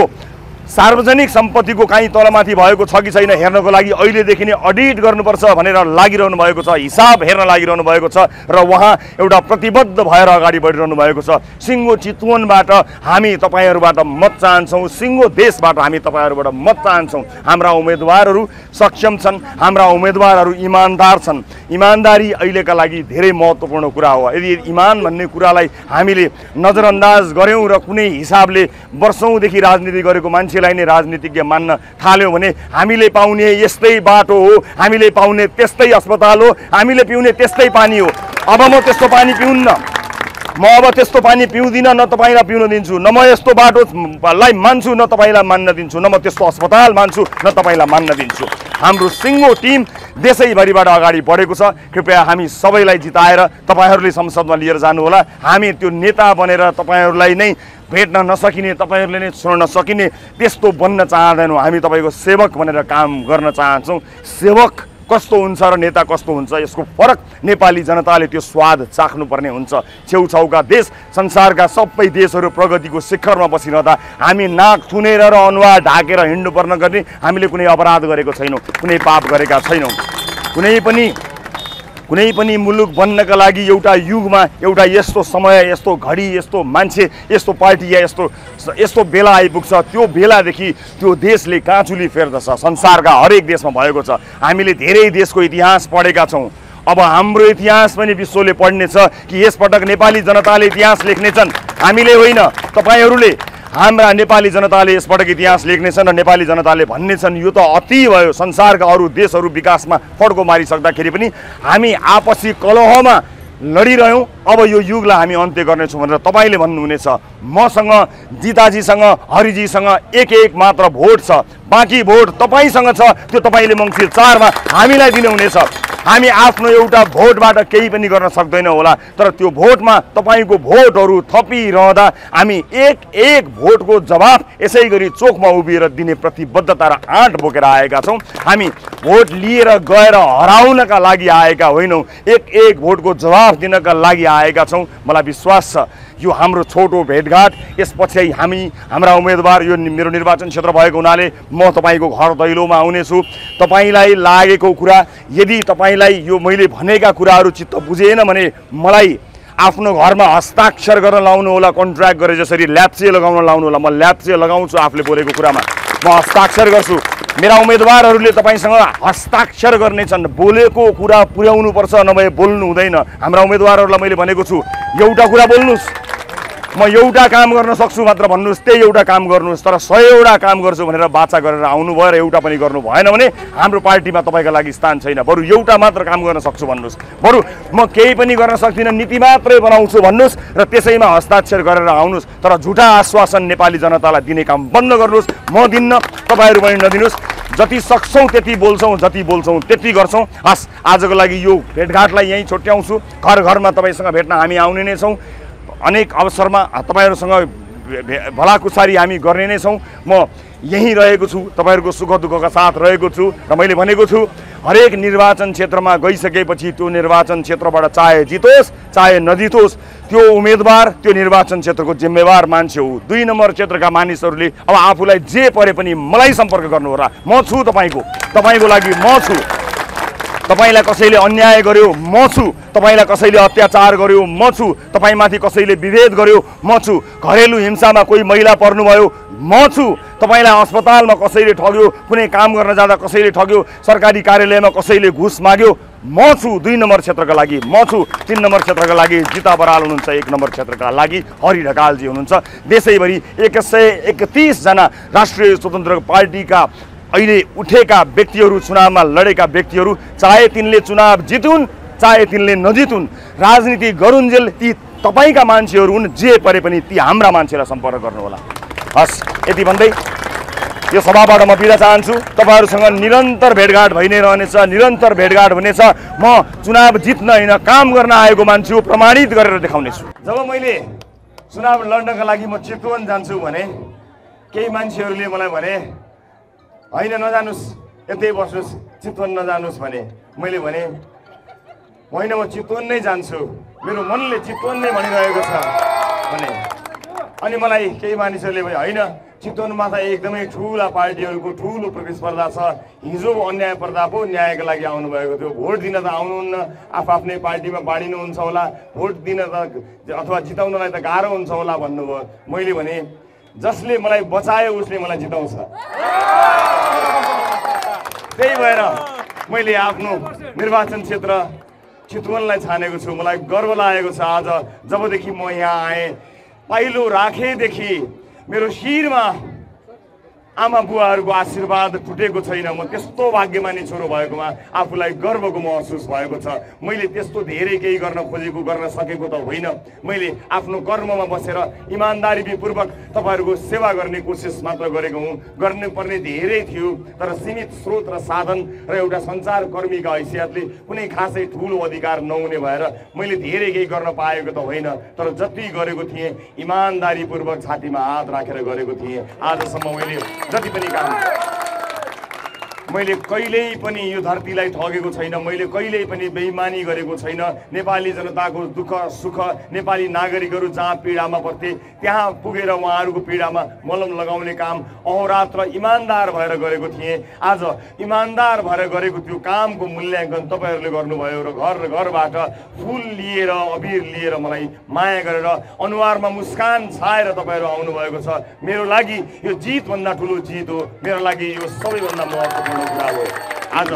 सार्वजनिक सम्पत्तिको काहीँ तलमाथि भएको छ कि छैन हेर्नको लागि अहिलेदेखि नै अडिट गर्नुपर्छ भनेर लागिरहनु भएको छ, हिसाब हेर्न लागिरहनु भएको छ र उहाँ एउटा प्रतिबद्ध भएर अगाडि बढिरहनु भएको छ। सिङ्गो चितवनबाट हामी तपाईँहरूबाट मत चाहन्छौँ, सिङ्गो देशबाट हामी तपाईँहरूबाट मत चाहन्छौँ। हाम्रा उम्मेदवारहरू सक्षम छन्, हाम्रा उम्मेदवारहरू इमान्दार छन्। इमान्दारी अहिलेका लागि धेरै महत्त्वपूर्ण कुरा हो। यदि इमान भन्ने कुरालाई हामीले नजरअन्दाज गऱ्यौँ र कुनै हिसाबले वर्षौँदेखि राजनीति गरेको मान्छे नै राजनीतिज्ञ मान्न थाल्यो भने हामीले पाउने यस्तै बाटो हो, हामीले पाउने त्यस्तै अस्पताल हो, हामीले पिउने त्यस्तै पानी हो। अब म त्यस्तो पानी पिउन्न। म अब त्यस्तो पानी पिउँदिनँ, न तपाईँलाई पिउन दिन्छु, न म यस्तो बाटोलाई मान्छु, न तपाईँलाई मान्न दिन्छु, न म त्यस्तो अस्पताल मान्छु, न तपाईँलाई मान्न दिन्छु। हाम्रो सिङ्गो टिम देशैभरिबाट अगाडि बढेको छ। कृपया हामी सबैलाई जिताएर तपाईँहरूले संसदमा लिएर जानुहोला। हामी त्यो नेता बनेर तपाईँहरूलाई नै भेट्न नसकिने, तपाईँहरूले नै सुन्न नसकिने त्यस्तो बन्न चाहँदैनौँ। हामी तपाईँको सेवक बनेर काम गर्न चाहन्छौँ। सेवक कस्तो हुन्छ र नेता कस्तो हुन्छ यसको फरक नेपाली जनताले त्यो स्वाद चाख्नुपर्ने हुन्छ। छेउछाउका देश, संसारका सबै देशहरू प्रगतिको शिखरमा बसिरहँदा हामी नाक थुनेर र अनुहार ढाकेर हिँड्नुपर्न गर्ने हामीले कुनै अपराध गरेको छैनौँ, कुनै पाप गरेका छैनौँ। कुनै पनि मुलुक बन्नका लागि एउटा युगमा एउटा यस्तो समय, यस्तो घडी, यस्तो मान्छे, यस्तो पार्टी या यस्तो बेला आइपुग्छ। त्यो बेलादेखि त्यो देशले काँचुली फेर्दछ। संसारका हरेक देशमा भएको छ। हामीले धेरै देशको इतिहास पढेका छौँ। अब हाम्रो इतिहास पनि विश्वले पढ्नेछ कि यसपटक नेपाली जनताले इतिहास लेख्नेछन्, हामीले होइन, तपाईँहरूले। हाम्रा नेपाली जनताले यसपटक इतिहास लेख्नेछन् र नेपाली जनताले भन्नेछन् यो त अति भयो। संसारका अरू देशहरू विकासमा फड्को मारिसक्दाखेरि पनि हामी आपसी कलहमा लडिरह्यौँ। अब यो युगलाई हामी अन्त्य गर्नेछौँ भनेर तपाईँले भन्नुहुनेछ। मसँग, जिताजीसँग, हरिजीसँग एक मात्र भोट छ। बाँकी भोट तपाईँसँग छ। त्यो तपाईँले मङ्सिर 4 मा हामीलाई दिनुहुनेछ। हामी आफ्नो एउटा भोटबाट केही पनि गर्न सक्दैनौँ होला, तर त्यो भोटमा तपाईँको भोटहरू थपिरहँदा हामी एक भोटको जवाफ यसै गरी चोकमा उभिएर दिने प्रतिबद्धता र आँट बोकेर आएका छौँ। हामी भोट लिएर गएर हराउनका लागि आएका होइनौँ, एक भोटको जवाफ दिनका लागि आएका छौँ। मलाई विश्वास छ यो हाम्रो छोटो भेटघाट यसपछि हाम्रा उम्मेदवार, यो मेरो निर्वाचन क्षेत्र भएको हुनाले म तपाईँको घर दैलोमा आउनेछु। तपाईँलाई लागेको कुरा, यदि तपाईँलाई यो मैले भनेका कुराहरू चित्त बुझेन भने मलाई आफ्नो घरमा हस्ताक्षर गर्न लाउनु होला। कन्ट्र्याक्ट गरे जसरी ल्याप्चे लगाउन लाउनु होला। म ल्याप्चे लगाउँछु आफूले बोलेको कुरामा, म हस्ताक्षर गर्छु। मेरा उम्मेदवारहरूले तपाईँसँग हस्ताक्षर गर्नेछन्। बोलेको कुरा पुर्याउनुपर्छ, नभए बोल्नु हुँदैन। हाम्रा उम्मेदवारहरूलाई मैले भनेको छु, एउटा कुरा बोल्नुहोस्, म एउटा काम गर्न सक्छु मात्र भन्नुहोस्, त्यही एउटा काम गर्नुहोस्। तर 100वटा काम गर्छु भनेर बाचा गरेर आउनुभयो र एउटा पनि गर्नु भएन भने हाम्रो पार्टीमा तपाईँको लागि स्थान छैन। बरु एउटा मात्र काम गर्न सक्छु भन्नुहोस्, बरु म केही पनि गर्न सक्दिनँ, नीति मात्रै बनाउँछु भन्नुहोस् र त्यसैमा हस्ताक्षर गरेर आउनुहोस्। तर झुटा आश्वासन नेपाली जनतालाई दिने काम बन्द गर्नुहोस्। म दिन्न, तपाईँहरू पनि नदिनुहोस्। जति सक्छौँ त्यति बोल्छौँ, जति बोल्छौँ त्यति गर्छौँ। हस्, आजको लागि यो भेटघाटलाई यहीँ छुट्याउँछु। घर घरमा तपाईँसँग भेट्न हामी आउने नै छौँ। अनेक अवसरमा तपाईँहरूसँग भलाकुसारी हामी गर्ने नै छौँ। म यहीँ रहेको छु, तपाईँहरूको सुख दुःखका साथ रहेको छु। र मैले भनेको छु हरेक निर्वाचन क्षेत्रमा गइसकेपछि त्यो निर्वाचन क्षेत्रबाट चाहे जितोस् चाहे नजितोस्, त्यो उम्मेदवार त्यो निर्वाचन क्षेत्रको जिम्मेवार मान्छे हो। 2 नम्बर क्षेत्रका मानिसहरूले अब आफूलाई जे परे पनि मलाई सम्पर्क गर्नुहोला। म छु तपाईँको लागि म छु। तपाईँलाई कसैले अन्याय गर्यो म छु, तपाईँलाई कसैले अत्याचार गर्यो म छु, तपाईँमाथि कसैले विभेद गर्यो म छु, घरेलु हिंसामा कोही महिला पर्नुभयो म छु, तपाईँलाई अस्पतालमा कसैले ठग्यो, कुनै काम गर्न जाँदा कसैले ठग्यो, सरकारी कार्यालयमा कसैले घुस माग्यो म छु। 2 नम्बर क्षेत्रका लागि म छु। 3 नम्बर क्षेत्रका लागि जिता बराल हुनुहुन्छ। 1 नम्बर क्षेत्रका लागि हरि ढकालजी हुनुहुन्छ। देशैभरि 131 जना राष्ट्रिय स्वतन्त्र पार्टीका अहिले उठेका व्यक्तिहरू, चुनावमा लडेका व्यक्तिहरू, चाहे तिनले चुनाव जितुन् चाहे तिनले नजितुन्, राजनीति गरुन्जेल ती तपाईँका मान्छेहरू हुन्। जे परे पनि ती हाम्रा मान्छेलाई सम्पर्क गर्नुहोला। हस्, यति भन्दै यो सभाबाट म बिदा चाहन्छु। तपाईँहरूसँग निरन्तर भेटघाट भइ नै रहनेछ, निरन्तर भेटघाट हुनेछ। म चुनाव जित्न होइन, काम गर्न आएको मान्छे हो, प्रमाणित गरेर देखाउनेछु। जब मैले चुनाव लड्नका लागि म चितवन जान्छु भने केही मान्छेहरूले मलाई भने होइन नजानुस्, यतै बस्नुहोस्, चितवन नजानुस् भने मैले भने होइन म चितवन नै जान्छु, मेरो मनले चितवन नै भनिरहेको छ भने। अनि मलाई केही मानिसहरूले भने होइन चितवनमा त एकदमै ठुला पार्टीहरूको ठुलो प्रतिस्पर्धा छ, हिजो अन्याय पर्दा पो न्यायको लागि आउनुभएको थियो, भोट दिन त आउनुहुन्न, आफ्नै पार्टीमा बाँडिनुहुन्छ होला, भोट दिन त अथवा जिताउनलाई त गाह्रो हुन्छ होला भन्नुभयो। मैले भने जसले मलाई बचायो उसले मलाई जिताउँछ। त्यही भएर मैले आफ्नो निर्वाचन क्षेत्र चितवनलाई छानेको छु। मलाई गर्व लागेको छ आज जबदेखि म यहाँ आएँ। पाइलो राखेदेखि मेरो शिरमा आमा बुवाहरूको आशीर्वाद टुटेको छैन। म त्यस्तो भाग्यमानी छोरो भएकोमा आफूलाई गर्वको महसुस भएको छ। मैले त्यस्तो धेरै केही गर्न खोजेको गर्न सकेको त होइन। मैले आफ्नो कर्ममा बसेर इमान्दारीपूर्वक तपाईँहरूको सेवा गर्ने कोसिस मात्र गरेको हुँ। गर्नुपर्ने धेरै थियो, तर सीमित स्रोत र साधन र एउटा सञ्चारकर्मीका हैसियतले कुनै खासै ठुलो अधिकार नहुने भएर मैले धेरै केही गर्न पाएको त होइन, तर जति गरेको थिएँ इमान्दारीपूर्वक छातीमा हात राखेर गरेको थिएँ। आजसम्म मैले जति पनि काम मैले कहिल्यै पनि यो धरतीलाई ठगेको छैन। मैले कहिल्यै पनि बेइमानी गरेको छैन। नेपाली जनताको दुःख सुख, नेपाली नागरिकहरू जहाँ पीडामा पर्थे त्यहाँ पुगेर उहाँहरूको पीडामा मलम लगाउने काम अहोरात्र इमान्दार भएर गरेको थिएँ। आज इमान्दार भएर गरेको त्यो कामको मूल्याङ्कन तपाईँहरूले गर्नुभयो र घर घरबाट फुल लिएर अबिर लिएर मलाई माया गरेर अनुहारमा मुस्कान छाएर तपाईँहरू आउनुभएको छ। मेरो लागि यो जितभन्दा ठुलो जित हो। मेरो लागि यो सबैभन्दा महत्त्वपूर्ण कुरा हो। आज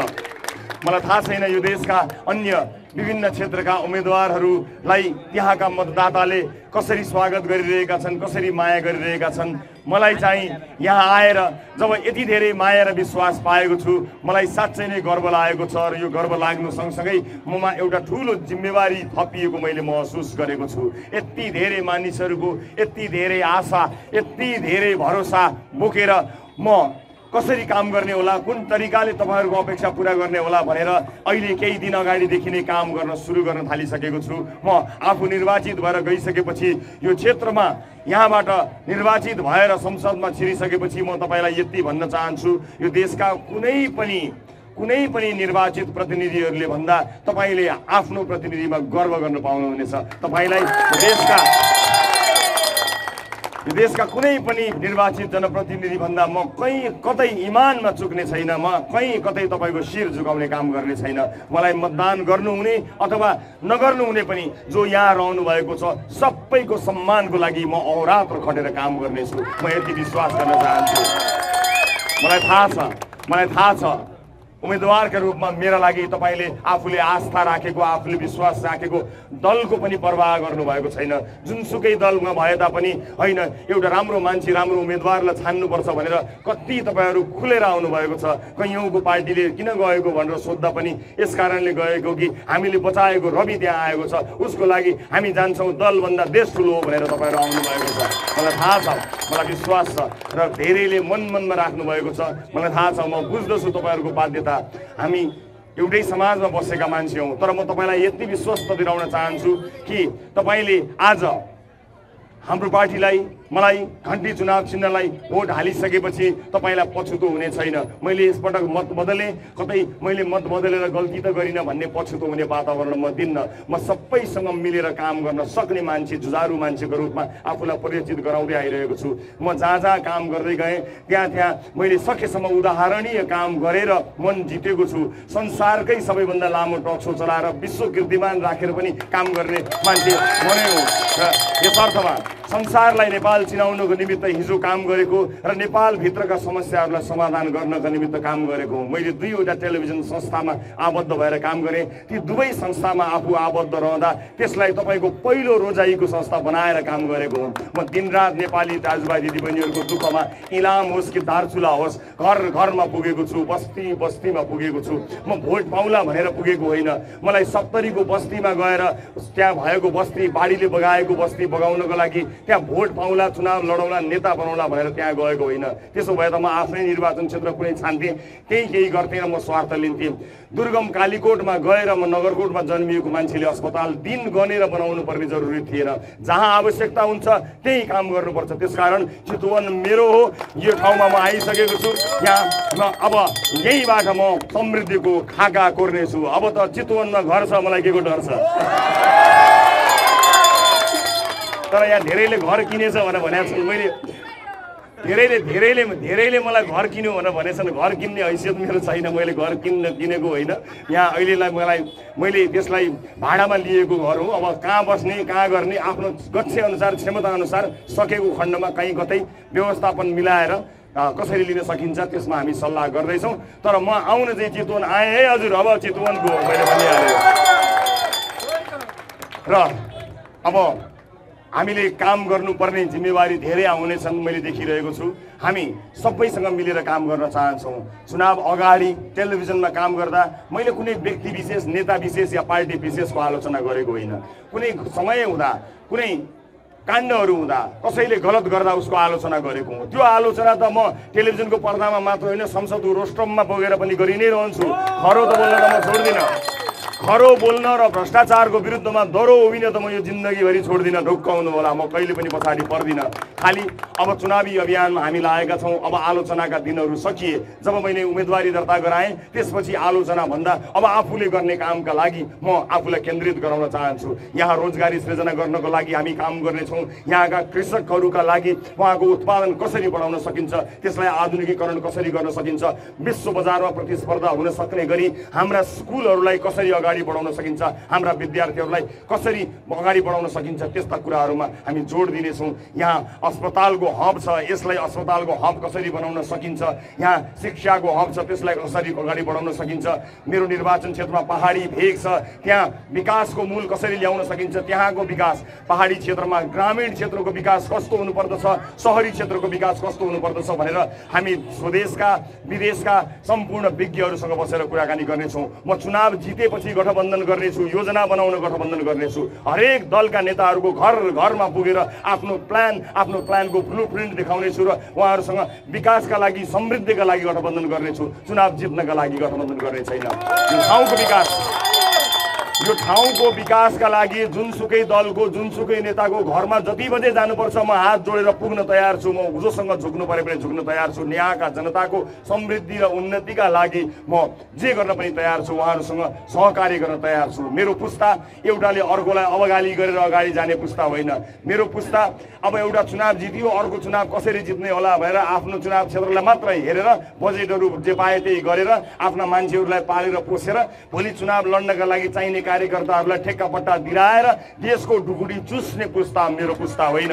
मलाई थाहा छैन यो देशका अन्य विभिन्न क्षेत्रका उम्मेदवारहरूलाई त्यहाँका मतदाताले कसरी स्वागत गरिरहेका छन्, कसरी माया गरिरहेका छन्। मलाई चाहिँ यहाँ आएर जब यति धेरै माया र विश्वास पाएको छु, मलाई साँच्चै नै गर्व लागेको छ र यो गर्व लाग्नु सँगसँगै ममा एउटा ठुलो जिम्मेवारी थपिएको मैले महसुस गरेको छु। यति धेरै मानिसहरूको यति धेरै आशा, यति धेरै भरोसा बोकेर म कसरी काम गर्ने होला, कुन तरिकाले तपाईँहरूको अपेक्षा पुरा गर्ने होला भनेर अहिले केही दिन अगाडिदेखि नै काम गर्न सुरु गर्न थालिसकेको छु। म आफू निर्वाचित भएर गइसकेपछि यो क्षेत्रमा यहाँबाट निर्वाचित भएर संसदमा छिरिसकेपछि म तपाईँलाई यति भन्न चाहन्छु, यो देशका कुनै पनि निर्वाचित प्रतिनिधिहरूले भन्दा तपाईँले आफ्नो प्रतिनिधिमा गर्व गर्न पाउनुहुनेछ। तपाईँलाई यो देशका कुनै पनि निर्वाचित जनप्रतिनिधि भन्दा म कतै इमानमा चुक्ने छैन। म कतै तपाईँको शिर झुकाउने काम गर्ने छैन। मलाई मतदान गर्नुहुने अथवा नगर्नुहुने पनि जो यहाँ रहनु भएको छ सबैको सम्मानको लागि म अहोरात्र खटेर काम गर्नेछु। म यति विश्वास गर्न चाहन्छु। मलाई थाहा छ उम्मेदवारका रूपमा मेरा लागि तपाईँले आफूले आस्था राखेको, आफूले विश्वास राखेको दलको पनि परवाह गर्नुभएको छैन। जुनसुकै दलमा भए तापनि होइन, एउटा राम्रो मान्छे, राम्रो उम्मेदवारलाई छान्नुपर्छ भनेर कति तपाईँहरू खुलेर आउनुभएको छ। कैयौँको पार्टीले किन गएको भनेर सोद्धा पनि यस कारणले गएको कि हामीले बचाएको रवि त्यहाँ आएको छ, उसको लागि हामी जान्छौँ, दलभन्दा देश ठुलो हो भनेर तपाईँहरू आउनुभएको छ। मलाई थाहा छ, मलाई विश्वास छ र धेरैले मनमा राख्नुभएको छ। मलाई थाहा छ, म बुझ्दछु तपाईँहरूको बाध्यता। हामी एउटै समाजमा बसेका मान्छे हौँ, तर म तपाईँलाई यति विश्वस्त दिलाउन चाहन्छु कि तपाईँले आज हाम्रो पार्टीलाई, मलाई घन्टी चुनाव चिन्हलाई भोट हालिसकेपछि तपाईँलाई पछुतो हुने छैन। मैले यसपटक मत बदलेँ, कतै मैले मत बदलेर गल्ती त गरिनँ भन्ने पछुतो हुने वातावरण म दिन्न। म सबैसँग मिलेर काम गर्न सक्ने मान्छे, जुझारु मान्छेको रूपमा आफूलाई परिचित गराउँदै आइरहेको छु। म जहाँ काम गर्दै गएँ त्यहाँ मैले सकेसम्म उदाहरणीय काम गरेर मन जितेको छु। संसारकै सबैभन्दा लामो टक सो चलाएर विश्व कीर्तिमान राखेर पनि काम गर्ने मान्छे बने हो। र यस अर्थमा संसारलाई नेपाल चिनाउनको निमित्त हिजो काम गरेको र नेपालभित्रका समस्याहरूलाई समाधान गर्नका निमित्त काम गरेको हुँ। मैले 2वटा टेलिभिजन संस्थामा आबद्ध भएर काम गरेँ। ती दुवै संस्थामा आफू आबद्ध रहँदा त्यसलाई तपाईँको पहिलो रोजाइको संस्था बनाएर काम गरेको हुँ। म दिनरात नेपाली दाजुभाइ दिदीबहिनीहरूको दुःखमा इलाम होस् कि दार्चुला होस्, घर घरमा पुगेको छु, बस्ती बस्तीमा पुगेको छु। म भोट पाउला भनेर पुगेको होइन। मलाई 70 को बस्तीमा गएर त्यहाँ भएको बस्ती, बाढीले बगाएको बस्ती बगाउनको लागि त्यहाँ भोट पाउला, चुनाव लडौँला, नेता बनाउला भनेर त्यहाँ गएको होइन। त्यसो भए त म आफ्नै निर्वाचन क्षेत्र कुनै छान्थेँ, केही गर्थेँ र म स्वार्थ लिन्थेँ। दुर्गम कालीकोटमा गएर म नगरकोटमा जन्मिएको मान्छेले अस्पताल दिन गनेर बनाउनु पर्ने जरुरी थिएन। जहाँ आवश्यकता हुन्छ त्यही काम गर्नुपर्छ। त्यसकारण चितवन मेरो हो। यो ठाउँमा म आइसकेको छु। यहाँ अब यहीँबाट म समृद्धिको खाका कोर्नेछु। अब त चितवनमा घर छ, मलाई के को डर छ? तर यहाँ धेरैले घर किनेछ भनेर भनेको छु मैले। धेरैले मलाई घर किन्यो भनेर भनेछन्। घर किन्ने हैसियत मेरो छैन। मैले घर किनेको होइन। यहाँ अहिलेलाई मैले त्यसलाई भाडामा लिएको घर हो। अब कहाँ बस्ने, कहाँ गर्ने, आफ्नो गच्छे अनुसार, क्षमता अनुसार सकेको खण्डमा कहीँ कतै व्यवस्थापन मिलाएर कसरी लिन सकिन्छ त्यसमा हामी सल्लाह गर्दैछौँ। तर म आउन चाहिँ चितवन आएँ है हजुर। अब चितवनको मैले भनिहालेँ। र अब हामीले काम गर्नुपर्ने जिम्मेवारी धेरै आउनेछन् मैले देखिरहेको छु। हामी सबैसँग मिलेर काम गर्न चाहन्छौँ। चुनाव अगाडि टेलिभिजनमा काम गर्दा मैले कुनै व्यक्ति विशेष, नेता विशेष या पार्टी विशेषको आलोचना गरेको होइन। कुनै समय हुँदा, कुनै काण्डहरू हुँदा, कसैले गलत गर्दा उसको आलोचना गरेको हुँ। त्यो आलोचना त म टेलिभिजनको पर्दामा मात्र होइन, संसदको रोस्टममा पुगेर पनि गरि नै रहन्छु। खरो त बोल्न त म छोड्दिनँ। खरो बोल्न र भ्रष्टाचारको विरुद्धमा दरो उभिन त म यो जिन्दगीभरि छोड्दिनँ। ढुक्काउनु होला, म कहिले पनि पछाडि पर्दिनँ। खालि अब चुनावी अभियानमा हामी लागेका छौँ। अब आलोचनाका दिनहरू सकिए। जब मैले उम्मेदवारी दर्ता गराएँ त्यसपछि आलोचना भन्दा अब आफूले गर्ने कामका लागि म आफूलाई केन्द्रित गराउन चाहन्छु। यहाँ रोजगारी सृजना गर्नको लागि हामी काम गर्नेछौँ। यहाँका कृषकहरूका लागि उहाँको उत्पादन कसरी बढाउन सकिन्छ, त्यसलाई आधुनिकीकरण कसरी गर्न सकिन्छ, विश्व बजारमा प्रतिस्पर्धा हुन सक्ने गरी हाम्रा स्कुलहरूलाई कसरी अगाडि बढाउन सकिन्छ, हाम्रा विद्यार्थीहरूलाई कसरी अगाडि बढाउन सकिन्छ, त्यस्ता कुराहरूमा हामी जोड दिनेछौँ। यहाँ अस्पतालको हब छ, यसलाई अस्पतालको हब कसरी बनाउन सकिन्छ, यहाँ शिक्षाको हब छ, त्यसलाई कसरी अगाडि बढाउन सकिन्छ। मेरो निर्वाचन क्षेत्रमा पहाडी भेग छ, त्यहाँ विकासको मूल कसरी ल्याउन सकिन्छ, त्यहाँको विकास, पहाडी क्षेत्रमा ग्रामीण क्षेत्रको विकास कस्तो हुनुपर्दछ, सहरी क्षेत्रको विकास कस्तो हुनुपर्दछ भनेर हामी स्वदेशका विदेशका सम्पूर्ण विज्ञहरूसँग बसेर कुराकानी गर्नेछौँ। म चुनाव जितेपछि गठबन्धन गर्नेछु, योजना बनाउन गठबन्धन गर्नेछु। हरेक दलका नेताहरूको घर घरमा पुगेर आफ्नो प्लानको ब्लुप्रिन्ट देखाउनेछु र उहाँहरूसँग विकासका लागि, समृद्धिका लागि गठबन्धन गर्नेछु। चुनाव जित्नका लागि गठबन्धन गर्ने छैन। यो ठाउँको विकासका लागि जुनसुकै दलको, जुनसुकै नेताको घरमा जति बजे जानुपर्छ म हात जोडेर पुग्न तयार छु। म जोसँग झुक्नु परे पनि झुक्न तयार छु। यहाँका जनताको समृद्धि र उन्नतिका लागि म जे गर्न पनि तयार छु। उहाँहरूसँग सहकार्य गर्न तयार छु। मेरो पुस्ता एउटाले अर्कोलाई अवगाली गरेर अगाडि जाने पुस्ता होइन। मेरो पुस्ता अब एउटा चुनाव जित्यो, अर्को चुनाव कसरी जित्ने होला भनेर आफ्नो चुनाव क्षेत्रलाई मात्र हेरेर बजेटहरू जे पाए त्यही गरेर आफ्ना मान्छेहरूलाई पालेर पोसेर भोलि चुनाव लड्नका लागि चाहिने कार्यकर्ताहरूलाई ठेक्कापट्टा दिलाएर देशको ढुकुटी चुस्ने पुस्ता मेरो पुस्ता होइन।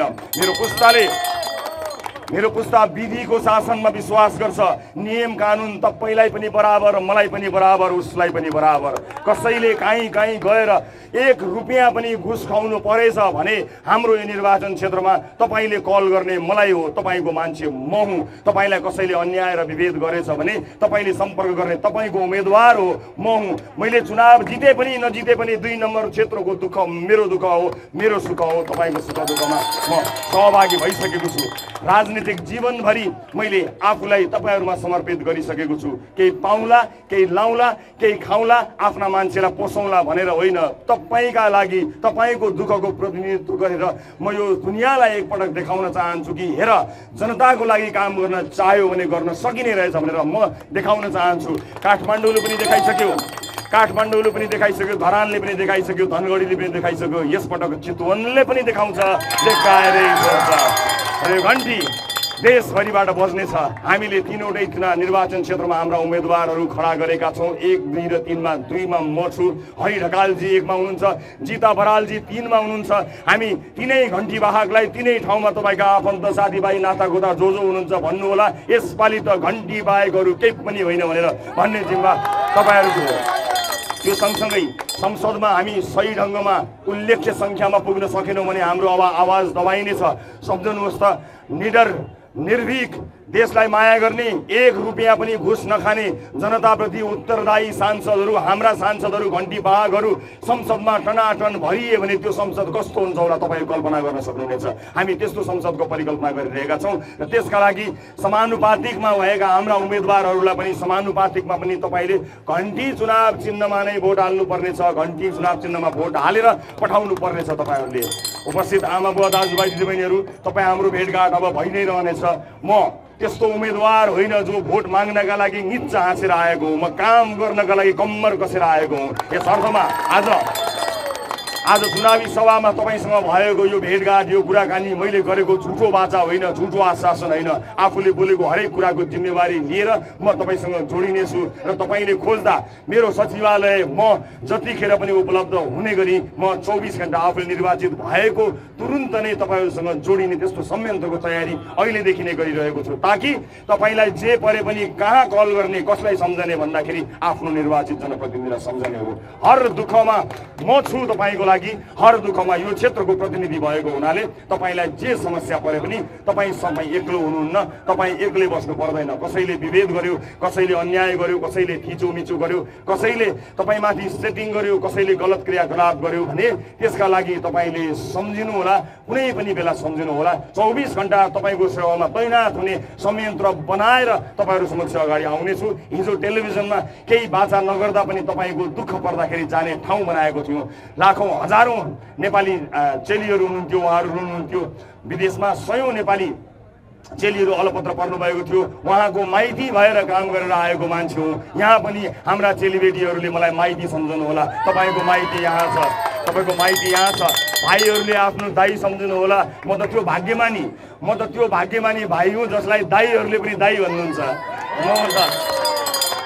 मेरो पुस्ता विधिको शासनमा विश्वास गर्छ। नियम कानुन तपाईलाई पनि बराबर, मलाई पनि बराबर, उसलाई पनि बराबर। कसैले कहीँ गएर 1 रुपियाँ पनि घुस खुवाउनु परेछ भने हाम्रो यो निर्वाचन क्षेत्रमा तपाईले कल गर्ने मलाई हो, तपाईको मान्छे म हुँ। तपाईलाई कसैले अन्याय र विभेद गरेछ भने तपाईले सम्पर्क गर्ने तपाईको उम्मेदवार हो, म हुँ। मैले चुनाव जिते पनि नजिते पनि 2 नम्बर क्षेत्रको दुःख मेरो दुःख हो, मेरो सुख हो। तपाईको सुख दुःखमा म सहभागी भइसकेको छु। राजनीतिक जीवनभरि मैले आफूलाई तपाईहरुमा समर्पित गरिसकेको छु। केही पाउला, केही लाउला, केही खाउला, आफ्ना मान्छेलाई पोसौला भनेर होइन, तपाईका लागि, तपाईको दुःखको प्रतिनिधित्व गरेर म यो दुनियाँलाई एकपटक देखाउन चाहन्छु कि हेर, जनताको लागि काम गर्न चाह्यो भने गर्न सकिने रहेछ भनेर म देखाउन चाहन्छु। काठमाडौँले पनि देखाइसक्यो, धरानले पनि देखाइसक्यो, धनगढीले पनि देखाइसक्यो। यसपटक चितवनले पनि देखाउँछ, देखाएरै छोड्छ। यो घण्टी देशभरिबाट बज्नेछ। हामीले 3वटै निर्वाचन क्षेत्रमा हाम्रा उम्मेदवारहरू खडा गरेका छौँ। 1, 2 र 3 मा 2 मा म छु, हरि ढकालजी 1 मा हुनुहुन्छ, जिता बरालजी 3 मा हुनुहुन्छ। हामी तीनै घण्टी वाहकलाई तीनै ठाउँमा तपाईका आफन्त साथीभाइ नातागोता जो हुनुहुन्छ भन्नु होला। यसपालि त घण्टी बाहेकहरू केही पनि होइन भनेर भन्ने जिम्मा तपाईहरुको हो। त्यो सँगसँगै संसदमा हामी सही ढङ्गमा उल्लेख्य संख्यामा पुग्न सकेनौँ भने हाम्रो आवाज दबाइनेछ। सम्झनुहोस् त, निडर, निर्भीक, देशलाई माया गर्ने, 1 रुपियाँ पनि घुस नखाने, जनताप्रति उत्तरदायी सांसदहरू, हाम्रा सांसदहरू, घण्टी वाहकहरू संसदमा टनाटन भरिए भने त्यो संसद कस्तो हुन्छ होला तपाईँ कल्पना गर्न सक्नुहुनेछ। हामी त्यस्तो संसदको परिकल्पना गरिरहेका छौँ र त्यसका लागि समानुपातिकमा भएका हाम्रा उम्मेदवारहरूलाई पनि समानुपातिकमा पनि तपाईँले घण्टी चुनाव चिन्हमा नै भोट हाल्नु पर्नेछ। घण्टी चुनाव चिन्हमा भोट हालेर पठाउनु पर्नेछ। तपाईँहरूले उपस्थित आमा बुवा दाजुभाइ दिदीबहिनीहरू, तपाईँ हाम्रो भेटघाट अब भइ नै रहनेछ। म त्यस्तो उम्मेदवार होइन जो भोट माग्नका लागि निच्चा हाँसेर आएको हुँ। म काम गर्नका लागि कम्मर कसेर आएको हुँ। यस अर्थमा आज चुनावी सभामा तपाईसँग भएको यो भेटघाट, यो कुराकानी मैले गरेको झुठो बाचा होइन, झुठो आश्वासन होइन। आफूले बोलेको हरेक कुराको जिम्मेवारी लिएर म तपाईसँग जोडिनेछु र तपाईँले खोज्दा मेरो सचिवालय म जतिखेर पनि उपलब्ध हुने गरी म 24 घण्टा आफूले निर्वाचित भएको तुरुन्त नै तपाईहरुसँग जोडिने त्यस्तो संयन्त्रको तयारी अहिलेदेखि नै गरिरहेको छु, ताकि तपाईलाई जे परे पनि कहाँ कल गर्ने, कसलाई सम्झने भन्दाखेरि आफ्नो निर्वाचित जनप्रतिनिधिलाई सम्झने हो। हर दुःखमा म छु तपाईको लागि हर दुःखमा यो क्षेत्रको प्रतिनिधि भएको हुनाले तपाईलाई जे समस्या परे पनि तपाईँ सबै एक्लो हुनुहुन्न, तपाईँ एक्लै बस्नु पर्दैन। कसैले विभेद गर्यो, कसैले अन्याय गर्यो, कसैले थिचोमिचो गर्यो, कसैले तपाईँमाथि सेटिङ गर्यो, कसैले गलत क्रियाकलाप गर्यो भने त्यसका लागि तपाईँले सम्झिनु होला, कुनै पनि बेला सम्झिनु होला। 24 घण्टा तपाईँको सेवामा तैनात हुने संयन्त्र बनाएर तपाईँहरू समक्ष अगाडि आउनेछु। हिजो टेलिभिजनमा केही बाचा नगर्दा पनि तपाईँको दुःख पर्दाखेरि जाने ठाउँ बनाएको थियौँ। लाखौँ हजारौँ नेपाली चेलीहरू हुनुहुन्थ्यो, उहाँहरू हुनुहुन्थ्यो विदेशमा, सयौँ नेपाली चेलीहरू अलपत्र पर्नुभएको थियो। उहाँको माइती भएर काम गरेर आएको मान्छे हो। यहाँ पनि हाम्रा चेलीबेटीहरूले मलाई माइती सम्झनु होला। तपाईँको माइती यहाँ छ, तपाईँको माइती यहाँ छ। भाइहरूले आफ्नो दाई सम्झनु होला। म त त्यो भाग्यमानी भाइ हुँ जसलाई दाईहरूले पनि दाई भन्नुहुन्छ।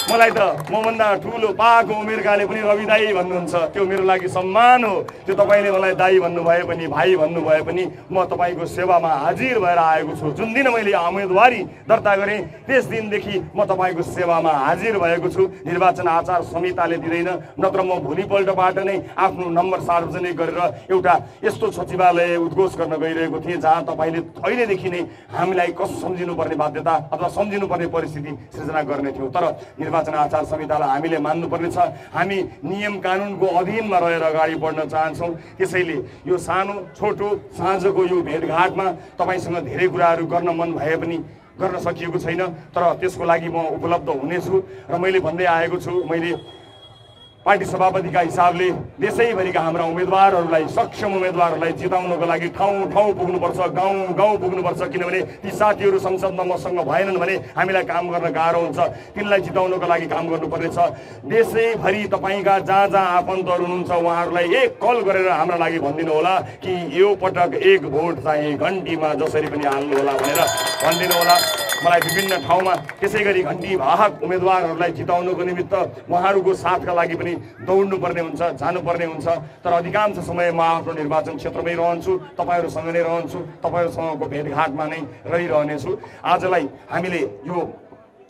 मलाई त मभन्दा ठुलो पाको उमेरकाले पनि रवि दाई भन्नुहुन्छ। त्यो मेरो लागि सम्मान हो। त्यो तपाईँले मलाई दाई भन्नुभए पनि, भाइ भन्नुभए पनि म तपाईँको सेवामा हाजिर भएर आएको छु। जुन दिन मैले उम्मेदवारी दर्ता गरेँ त्यस दिनदेखि म तपाईँको सेवामा हाजिर भएको छु। निर्वाचन आचार संहिताले दिँदैन, नत्र म भोलिपल्टबाट नै आफ्नो नम्बर सार्वजनिक गरेर एउटा यस्तो सचिवालय उद्घोष गर्न गइरहेको थिएँ जहाँ तपाईँले पहिलेदेखि नै हामीलाई कसो सम्झिनुपर्ने बाध्यता अथवा सम्झिनुपर्ने परिस्थिति सृजना गर्ने थियौँ। तर निर्वाचन आचार संहितालाई हामीले मान्नुपर्ने छ। हामी नियम कानुनको अधीनमा रहेर अगाडि बढ्न चाहन्छौँ। त्यसैले यो सानो छोटो साँझको यो भेटघाटमा तपाईँसँग धेरै कुराहरू गर्न मन भए पनि गर्न सकिएको छैन, तर त्यसको लागि म उपलब्ध हुनेछु। र मैले भन्दै आएको छु, मैले पार्टी सभापतिका हिसाबले देशैभरिका हाम्रा उम्मेदवारहरूलाई, सक्षम उम्मेदवारहरूलाई जिताउनको लागि ठाउँ ठाउँ पुग्नुपर्छ, गाउँ गाउँ पुग्नुपर्छ। किनभने ती साथीहरू संसदमा मसँग भएनन् भने हामीलाई काम गर्न गाह्रो हुन्छ। तिनलाई जिताउनको लागि काम गर्नुपर्नेछ। देशैभरि तपाईँका जहाँ जहाँ आफन्तहरू हुनुहुन्छ उहाँहरूलाई एक कल गरेर हाम्रा लागि भनिदिनु होला कि यो पटक एक भोट चाहिँ घन्टीमा जसरी पनि हाल्नु होला भनेर भनिदिनु होला। मलाई विभिन्न ठाउँमा त्यसै गरी घन्टी वाहक उम्मेदवारहरूलाई जिताउनुको निमित्त उहाँहरूको साथका लागि पनि दौड्नुपर्ने हुन्छ, जानुपर्ने हुन्छ। तर अधिकांश समय म आफ्नो निर्वाचन क्षेत्रमै रहन्छु, तपाईँहरूसँग नै रहन्छु, तपाईँहरूसँगको भेटघाटमा नै रहिरहनेछु। आजलाई हामीले यो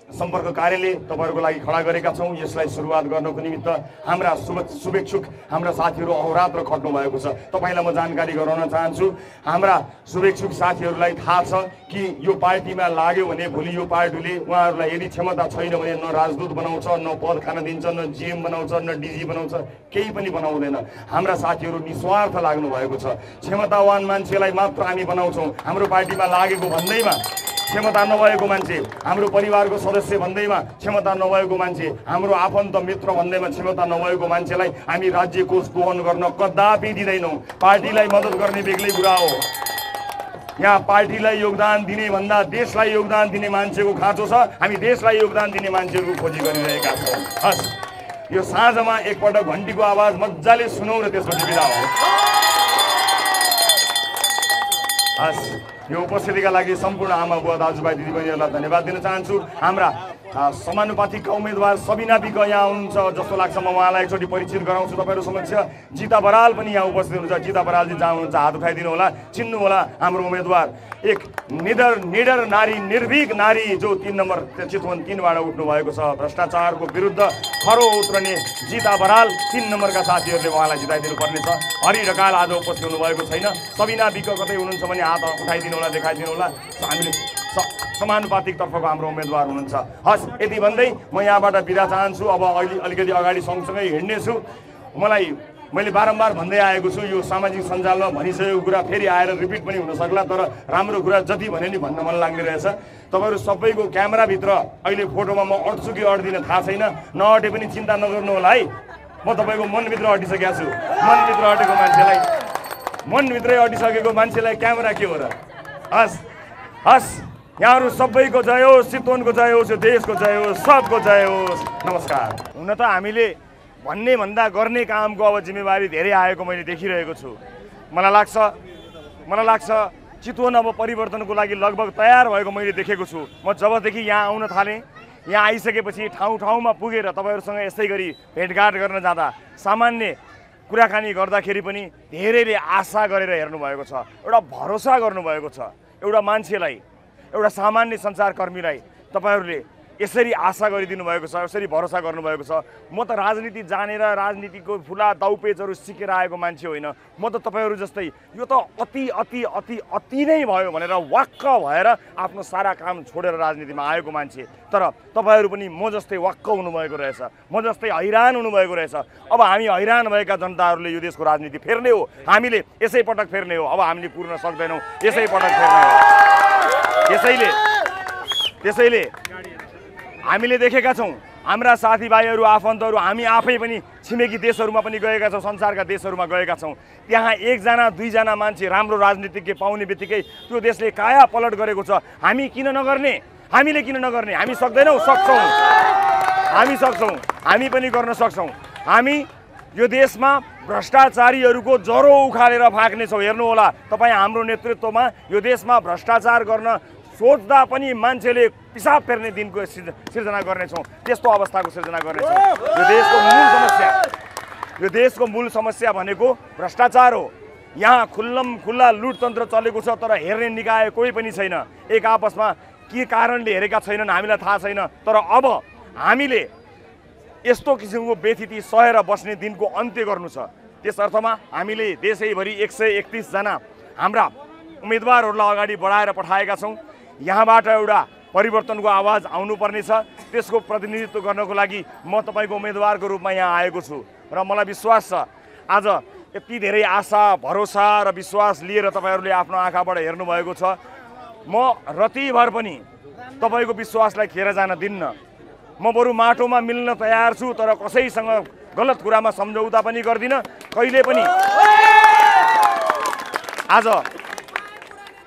सम्पर्क कार्यालय तपाईँहरूको लागि खडा गरेका छौँ। यसलाई सुरुवात गर्नको निमित्त हाम्रा शुभेच्छुक हाम्रा साथीहरू अहोरात्र खट्नु भएको छ। तपाईँलाई म जानकारी गराउन चाहन्छु, हाम्रा शुभेच्छुक साथीहरूलाई थाहा छ कि यो पार्टीमा लाग्यो भने भोलि यो पार्टीले उहाँहरूलाई यदि क्षमता छैन भने न राजदूत बनाउँछ, न पद खान दिन्छ, न जिएम बनाउँछ, न डिजी बनाउँछ, केही पनि बनाउँदैन। हाम्रा साथीहरू निस्वार्थ लाग्नु भएको छ। क्षमतावान मान्छेलाई मात्र हामी बनाउँछौँ। हाम्रो पार्टीमा लागेको भन्दैमा क्षमता नभएको मान्छे, हाम्रो परिवारको सदस्य भन्दैमा क्षमता नभएको मान्छे, हाम्रो आफन्त मित्र भन्दैमा क्षमता नभएको मान्छेलाई हामी राज्य कोष दोहन गर्न कदापि दिँदैनौँ। पार्टीलाई मद्दत गर्ने बेग्लै कुरा हो। यहाँ पार्टीलाई योगदान दिने भन्दा देशलाई योगदान दिने मान्छेको खाँचो छ। हामी देशलाई योगदान दिने मान्छेहरूको खोजी गरिरहेका छौँ। हस्, यो साँझमा एकपटक घन्टीको आवाज मजाले सुनौ र त्यसपछि बिदा हो। हस्, यो उपस्थितिका लागि सम्पूर्ण आमा बुवा दाजुभाइ दिदीबहिनीहरूलाई धन्यवाद दिन चाहन्छु। हाम्रा समानुपातिकका उम्मेदवार सबिना विक यहाँ हुनुहुन्छ जस्तो लाग्छ। म उहाँलाई एकचोटि परिचित गराउँछु तपाईँहरू समक्ष। जिता बराल पनि यहाँ उपस्थित हुनुहुन्छ। जिता बरालजी जहाँ हुनुहुन्छ हात उठाइदिनु होला, चिन्नु होला। हाम्रो उम्मेदवार एक निडर नारी, निर्भीक नारी जो 3 नम्बर चितवन 3बाट उठ्नु भएको छ। भ्रष्टाचारको विरुद्ध खरो उत्रने जिता बराल 3 नम्बरका साथीहरूले उहाँलाई जिताइदिनु पर्नेछ। हरि ढकाल आज उपस्थित हुनुभएको छैन। सबिना विक कतै हुनुहुन्छ भने हात उठाइदिनु होला, देखाइदिनु होला। हामीले समानुपातिक तर्फको हाम्रो उम्मेदवार हुनुहुन्छ। हस्, यति भन्दै म यहाँबाट बिदा चाहन्छु। अब अलिकति अगाडि सँगसँगै हिँड्नेछु। मैले बारम्बार भन्दै आएको छु, यो सामाजिक सञ्जालमा भनिसकेको कुरा फेरि आएर रिपिट पनि हुन सक्ला, तर राम्रो कुरा जति भने नि भन्न मन लाग्ने रहेछ। तपाईँहरू सबैको क्यामेराभित्र अहिले फोटोमा म अट्छु कि अट्दिनँ थाहा छैन। नअटे पनि चिन्ता नगर्नु होला है। म तपाईँको मनभित्र अटिसकेको छु। मनभित्र अटेको मान्छेलाई, मनभित्रै अटिसकेको मान्छेलाई क्यामेरा के हो र? हस्, यहाँहरू सबैको जय होस्, चितवनको जय होस्, यो देशको जय होस्, सबको जय होस्। नमस्कार। हुन त हामीले भन्ने भन्दा गर्ने कामको अब जिम्मेवारी धेरै आएको मैले देखिरहेको छु। मलाई लाग्छ चितवन अब परिवर्तनको लागि लगभग तयार भएको मैले देखेको छु। म जबदेखि यहाँ आउन थालेँ, यहाँ आइसकेपछि ठाउँ ठाउँमा पुगेर तपाईँहरूसँग यसै गरी भेटघाट गर्न जाँदा सामान्य कुराकानी गर्दाखेरि पनि धेरैले आशा गरेर हेर्नु भएको छ, एउटा भरोसा गर्नुभएको छ। एउटा मान्छेलाई, एउटा सामान्य सञ्चारकर्मीलाई तपाईँहरूले यसरी आशा गरिदिनु भएको छ, यसरी भरोसा गर्नुभएको छ। म त राजनीति जानेर राजनीतिको फुला दाउपेचहरू सिकेर आएको मान्छे होइन। म त तपाईँहरू जस्तै यो त अति अति अति अति नै भयो भनेर वाक्क भएर आफ्नो सारा काम छोडेर राजनीतिमा आएको मान्छे। तर तपाईँहरू पनि म जस्तै वाक्क हुनुभएको रहेछ, म जस्तै हैरान हुनुभएको रहेछ। अब हामी हैरान भएका जनताहरूले यो देशको राजनीति फेर्ने हो, हामीले यसै पटक फेर्ने हो। अब हामीले पुर्न सक्दैनौँ, यसै पटक फेर्ने हो। त्यसैले हामीले देखेका छौँ हाम्रा साथीभाइहरू आफन्तहरू, हामी आफै पनि छिमेकी देशहरूमा पनि गएका छौँ, संसारका देशहरूमा गएका छौँ। त्यहाँ एकजना दुईजना मान्छे राम्रो राजनीतिज्ञ पाउने बित्तिकै त्यो देशले काया पलट गरेको छ। हामी किन नगर्ने? हामीले किन नगर्ने? हामी सक्दैनौँ? सक्छौँ, हामी सक्छौँ, हामी पनि गर्न सक्छौँ। हामी यो देशमा भ्रष्टाचारीहरूको जरो उखालेर फ्याँक्नेछौँ। हेर्नुहोला, तपाईँ हाम्रो नेतृत्वमा यो देशमा भ्रष्टाचार गर्न सोच्दा पनि मान्छेले पिसाब फेर्ने दिनको सिर्जना गर्नेछौँ, त्यस्तो अवस्थाको सिर्जना गर्नेछौँ। यो देशको मूल समस्या भनेको भ्रष्टाचार हो। यहाँ खुल्ला लुटतन्त्र चलेको छ, तर हेर्ने निकाय कोही पनि छैन। एक आपसमा के कारणले हेरेका छैनन् हामीलाई थाहा छैन। तर अब हामीले यस्तो किसिमको बेथिति सहेर बस्ने दिनको अन्त्य गर्नु छ। त्यस अर्थमा हामीले देशैभरि 131 जना हाम्रा उम्मेदवारहरूलाई अगाडि बढाएर पठाएका छौँ। यहाँबाट एउटा परिवर्तनको आवाज आउनुपर्ने छ। त्यसको प्रतिनिधित्व गर्नको लागि म तपाईँको उम्मेदवारको रूपमा यहाँ आएको छु र मलाई विश्वास छ आज यति धेरै आशा भरोसा र विश्वास लिएर तपाईँहरूले आफ्नो आँखाबाट हेर्नुभएको छ। म रतिभर पनि तपाईँको विश्वासलाई खेर जान दिन्न। म बरु माटोमा मिल्न तयार छु, तर कसैसँग गलत कुरामा सम्झौता पनि गर्दिनँ कहिले पनि।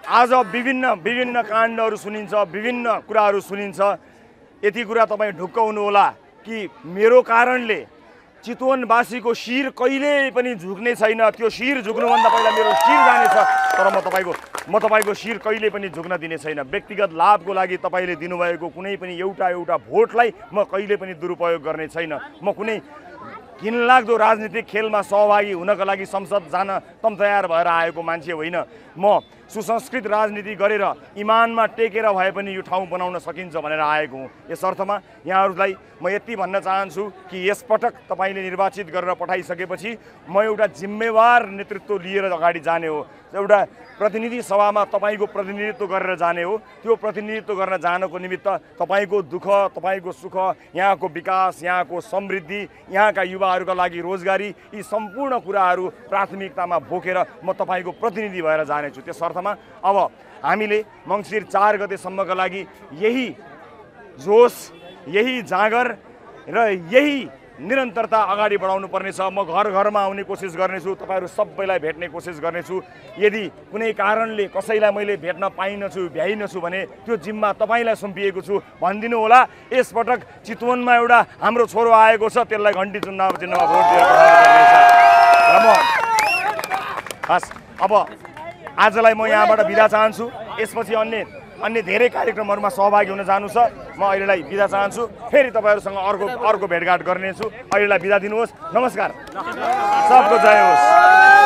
आज विभिन्न काण्डहरू सुनिन्छ, विभिन्न कुराहरू सुनिन्छ। यति कुरा तपाईँ ढुक्क हुनुहोला कि मेरो कारणले चितवनवासीको शिर कहिले पनि झुक्ने छैन। त्यो शिर झुक्नुभन्दा पहिला मेरो शिर जानेछ, तर म तपाईँको शिर कहिले पनि झुक्न दिने छैन। व्यक्तिगत लाभको लागि तपाईँले दिनुभएको कुनै पनि एउटा भोटलाई म कहिले पनि दुरुपयोग गर्ने छैन। म कुनै घिनलाग्दो राजनीतिक खेलमा सहभागी हुनका लागि संसद जान तम तयार भएर आएको मान्छे होइन। म सुसंस्कृत राजनीति गरेर इमानमा टेकेर भए पनि यो ठाउँ बनाउन सकिन्छ भनेर आएको हुँ। यस अर्थमा यहाँहरूलाई म यति भन्न चाहन्छु कि यसपटक तपाईँले निर्वाचित गरेर पठाइसकेपछि म एउटा जिम्मेवार नेतृत्व लिएर अगाडि जाने हो। एउटा प्रतिनिधि सभामा तपाईँको प्रतिनिधित्व गरेर जाने हो। त्यो प्रतिनिधित्व गर्न जानको निमित्त तपाईँको दुःख, तपाईँको सुख, यहाँको विकास, यहाँको समृद्धि, यहाँका युवाहरूका लागि रोजगारी, यी सम्पूर्ण कुराहरू प्राथमिकतामा बोकेर म तपाईँको प्रतिनिधि भएर जानेछु। त्यस अर्थमा अब हामीले मङ्सिर 4 गतेसम्मका लागि यही जोस, यही जाँगर र यही निरन्तरता अगाडि बढाउनु पर्नेछ। म घर घरमा आउने कोसिस गर्नेछु, तपाईँहरू सबैलाई भेट्ने कोसिस गर्नेछु। यदि कुनै कारणले कसैलाई मैले भेट्न पाइनछु, भ्याइनछु भने त्यो जिम्मा तपाईँलाई सुम्पिएको छु भनिदिनु होला। यसपटक चितवनमा एउटा हाम्रो छोरो आएको छ, त्यसलाई घन्टी चुनाव चिन्हमा भोट दिएर पठाउनुपर्नेछ। र म अब आजलाई म यहाँबाट बिदा चाहन्छु। यसपछि अन्य धेरै कार्यक्रमहरूमा सहभागी हुन जानु छ। म अहिलेलाई बिदा चाहन्छु। फेरि तपाईँहरूसँग अर्को भेटघाट गर्नेछु। अहिलेलाई बिदा दिनुहोस्। नमस्कार। सबको जय होस्।